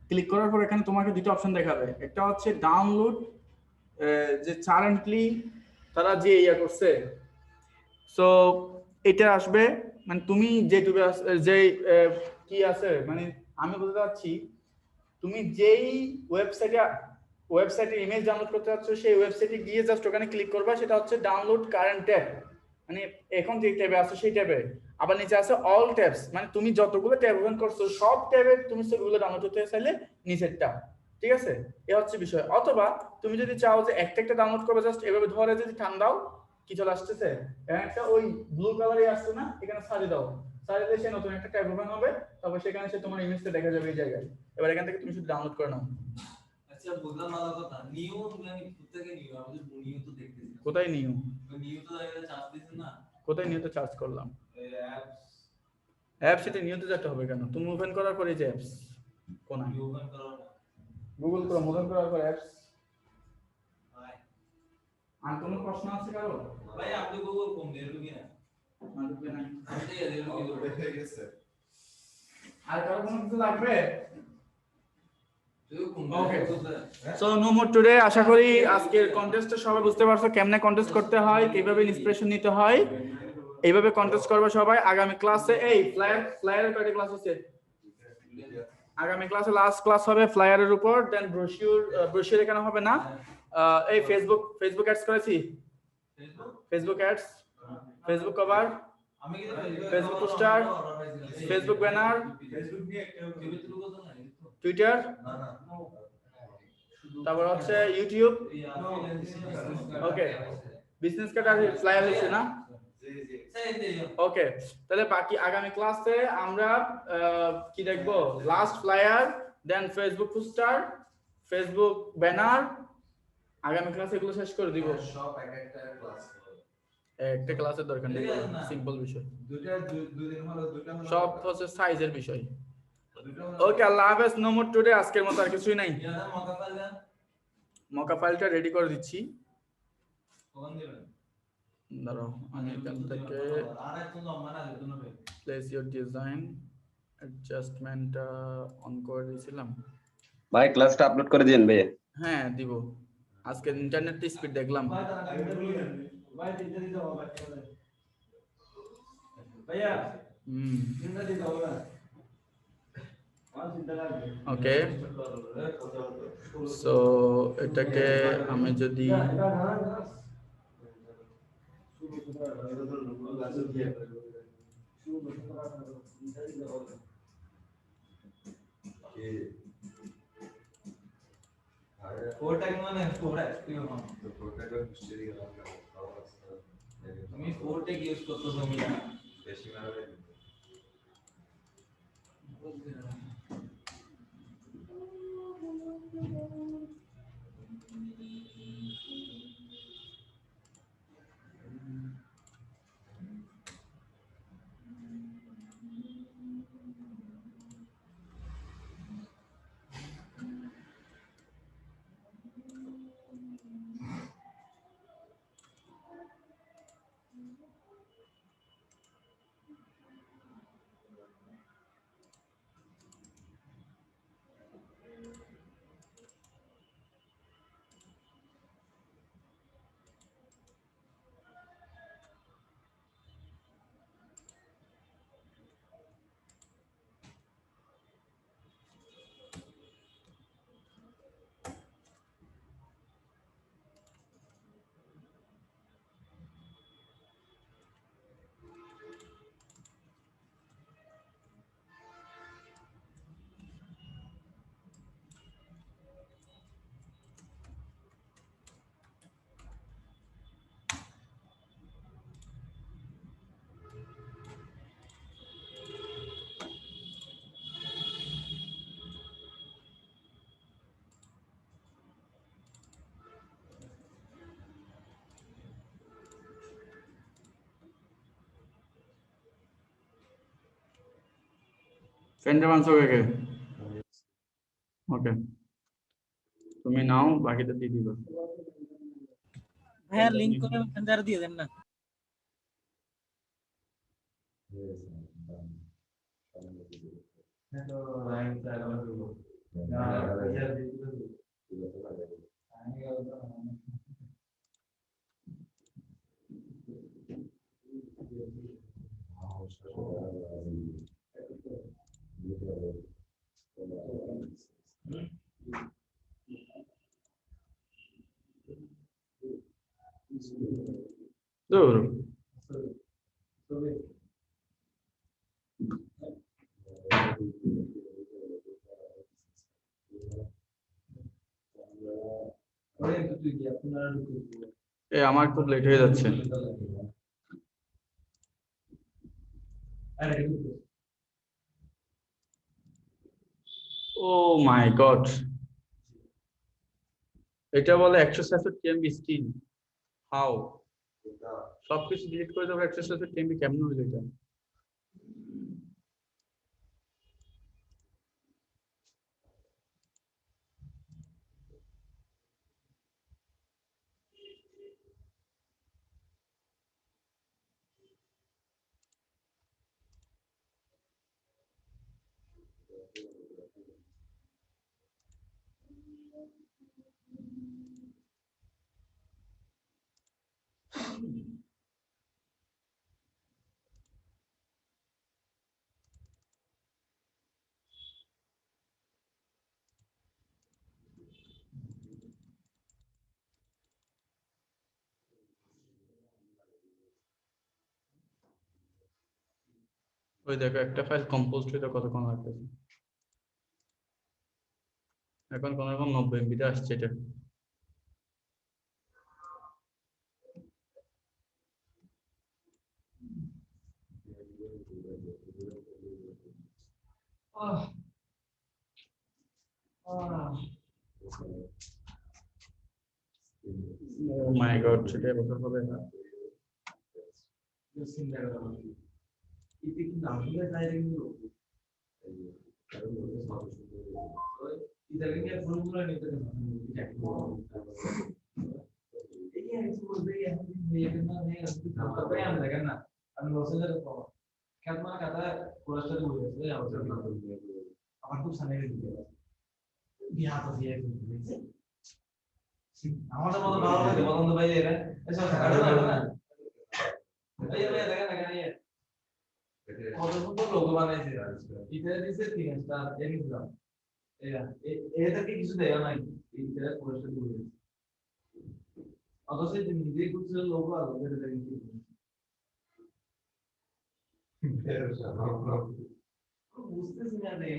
ক্লিক করার পর এখানে তোমাকে দুটো অপশন দেখাবে। একটা হচ্ছে ডাউনলোড, যে কারেন্টলি তারা যে ইয়া করছে, সো এটা আসবে। মানে তুমি যেটুকু যে কি আছে, মানে আমি বলতে চাচ্ছি, তুমি যেই ওয়েবসাইটে ইমেজ ডাউনলোড করতে চাচ্ছ, সেই ওয়েবসাইটে গিয়ে জাস্ট ওখানে ক্লিক করবা, সেটা হচ্ছে ডাউনলোড কারেন্ট ট্যাব। মানে এখন যে ট্যাবে আছে সেই ট্যাবে, আবার নিচে আছে অল ট্যাবস, মানে তুমি যতগুলো ট্যাব ওপেন করছো সব ট্যাবে তুমি সেগুলো ডাউনলোড করতে চাইলে নিচেরটা, ঠিক আছে? এ হচ্ছে বিষয়। অথবা তুমি যদি চাও যে একটা ডাউনলোড করবে, জাস্ট এভাবে ধরে যদি টান দাও, কি চলে আসতেছে, একটা ওই ব্লু কালারে আসছে না, এখানে সারি দাও, সারি দিয়ে সে নতুন একটা ট্যাব ওপেন হবে, তারপর সেখানে সে তোমার ইমেজটা দেখা যাবে এই জায়গায়। এবার এখান থেকে তুমি শুধু ডাউনলোড করে নাও। আচ্ছা, বুঝলাম ভালো কথা। নিউ মানে কোথা থেকে নিউ? আমি তো নিউ তো দেখতেছি। কোথায় নিউ? নিউ তো এটা চার্জ দিছেন না? কোথায় নিউতে চার্জ করলাম? অ্যাপস। অ্যাপস এটা নিউতে যেতে হবে কেন? তুমি ওপেন করার পরে যে অ্যাপস কোন ওপেন করো না। গুগল ক্রোম ওপেন করার পর অ্যাপস। ভাই, আর কোনো প্রশ্ন আছে কারো? ভাই আপনি গুগল ক্রোম দিয়ে ঢুকি না। ঢুকবে না। আমি দিয়ে ঢুকি হয়ে গেছে। আর কারো কোনো কিছু লাগবে? Okay. So no more today. আশা করি আজকের কন্টেস্টে সবাই বুঝতে পারছো কেমনে কন্টেস্ট করতে হয়, কিভাবে ইন্সপিরেশন নিতে হয়। এইভাবে কন্টেস্ট করবে সবাই। আগামী ক্লাসে এই ফ্লায়ারের কয়টা ক্লাস আছে? আগামী ক্লাসে লাস্ট ক্লাস হবে ফ্লায়ারের উপর, দেন ব্রোশিওর এখানে হবে না। এই ফেসবুক অ্যাডস করেছি, ফেসবুক অ্যাডস, ফেসবুক কভার, আমি কি Facebook poster, Facebook banner, Facebook নিয়ে একটা ছবি তুলবো না? টুইটার, না না, তারপর হচ্ছে ইউটিউব। ওকে, বিজনেস কার্ড আর ফ্লায়ার হচ্ছে না? ওকে, তাহলে বাকি আগামী ক্লাসে আমরা কি দেখবো? লাস্ট ফ্লায়ার, দেন ফেসবুক পোস্টার, ফেসবুক ব্যানার। আগামী ক্লাসে এগুলো শেষ করে দিব। সব একটা ক্লাস একটা ক্লাসের দরকার নেই, সিম্পল বিষয়। দুদিন হলো, দুটো হলো, সব হচ্ছে সাইজের বিষয়। দুটো হলো। ওকে, আল্লাহ হাফেজ। No more today. আজকের মতো আর কিছুই নাই। ইয়াদা মকা পাইলা মকা ফাইলটা রেডি করে দিচ্ছি, কখন দিবেন? দাঁড়াও আমি এখান থেকে আর একটু লম্বা না দিতে হবে। Place your design adjustment on করে দিয়েছিলাম। ভাই ক্লাসটা আপলোড করে দিন ভাই। হ্যাঁ দিব, আজকে ইন্টারনেট স্পিড দেখলাম। ভাই দিতে দিতে হবে ভাইয়া, চিন্তা দিতে হবে না। ওকে, সো এটাকে আমি যদি শুরু फोर टैग মানে फोर एक्टिव हम तो प्रोटोकॉल हिस्ट्री का তুমি फोर टैग यूज করতেছো আমি বেশি মারা ফ্রেন্ডে আনছো কে ওকে তুমি নাও বাকিটা দিয়ে দিবা ভাইয়া লিংক করে মেসেঞ্জার দিয়ে দেন না तो लाइन से अलग हो ना यार দূর এ আমার খুব লেট হয়ে যাচ্ছে ও মাই গড এটা বলে 166 কেএমবি স্টিল হাউ সবকিছু ডিলিট করে দেবো 166 কেএমবি কেমন হলো এটা ওই দেখো একটা ফাইল কম্পোজ হতে কতক্ষণ লাগতেছে এখন কোন রকম 90 এমবিতে আসছে এটা ও মাই গড সেটা বছর হবে না itu kita ambil dari dulu kita lihat formula itu kan tidak ini yang sebenarnya yang kenal yang apa yang ada kan anu maksudnya apa kata kata kurasa dulu ya apa tuh sana itu dia apa dia আমাদের মতো ভালো লাগে বলুন তো ভাই এরা এসব কাটে না এই ভাই দেখেন না কেন কত সুন্দর লোগো বানাইছে এটা দিছে 3 স্টার এক্সাম এটা কি কিছু দেয়া নাই এটা কোর্সে দিয়ে অথচ যে নিজে কিছু লোগো আছে এটা দেখেন বুঝতেছি না রে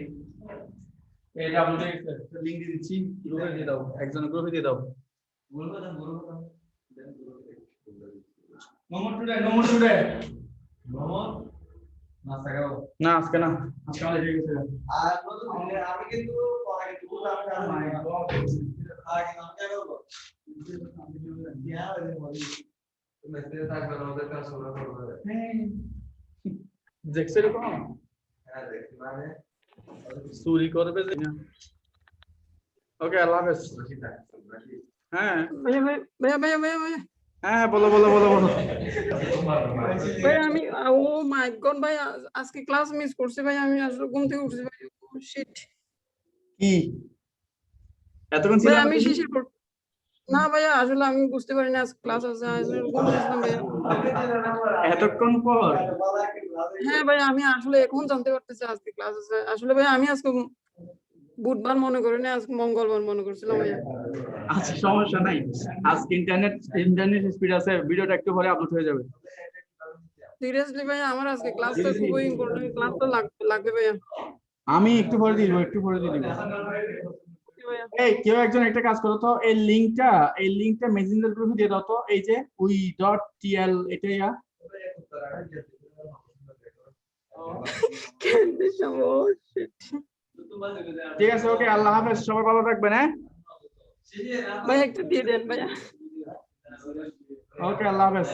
এটা আপলোড হয়ে গেছে লিংক দিয়ে দিচ্ছি গ্রুপে দিয়ে দাও একজন গ্রুপে দিয়ে দাও বলবো না নো মোর টুডে মোহাম্মদ নাস্তা খাও না আজকে না আজকে আমাদের হয়ে গেছে আর নতুন আমি কিন্তু পড়া কিন্তু আমি জানি না আগে নাম কে করব ইয়া ওই বলি মেসেজ থাকবে না ওদের কাছে শোনা করবে দেখছো এরকম হ্যাঁ দেখি মানে চুরি করবে যে না ওকে আল্লাহ হাফেজ বেশি থাকছে নাকি হ্যাঁ ভাইয়া হ্যাঁ বলো ভাই আমি ও মাই গড ভাই আজকে ক্লাস মিস করছি ভাই আমি আসলে ঘুম থেকে উঠছি ভাই শিট কি এতক্ষণ ভাই ছিলাম আমি শিশির পর না ভাইয়া আসলে আমি বুঝতে পারিনি আজ ক্লাস আছে আসলে ঘুম গেছিলাম ভাইয়া এতক্ষণ পর হ্যাঁ ভাই আমি আসলে এখন জানতে পারতেছি আজকে ক্লাস আছে আসলে ভাই আমি আজকে বুধবার মনে করিনি আজকে মঙ্গলবার মনে করছিলাম ভাইয়া আচ্ছা সমস্যা নাই আজকে ইন্টারনেট স্পিড আছে ভিডিওটা একটু পরে আপলোড হয়ে যাবে সিরিয়াসলি ভাইয়া আমার আজকে ক্লাসটা খুবই ইম্পর্টেন্ট ক্লাস তো লাগবে ভাইয়া আমি একটু পরে দিয়ে দিব এই কেউ একজন একটা কাজ করো তো এই লিংকটা মেসেঞ্জার গ্রুপে দিয়ে দাও তো এই যে we.tl এটাই ঠিক আছে ওকে আল্লাহ হাফেজ সবাই ভালো থাকবেন হ্যাঁ ভাই একটু দিয়ে দেন ভাইয়া ওকে আল্লাহ হাফেজ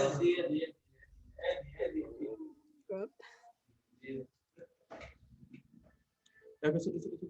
দেখো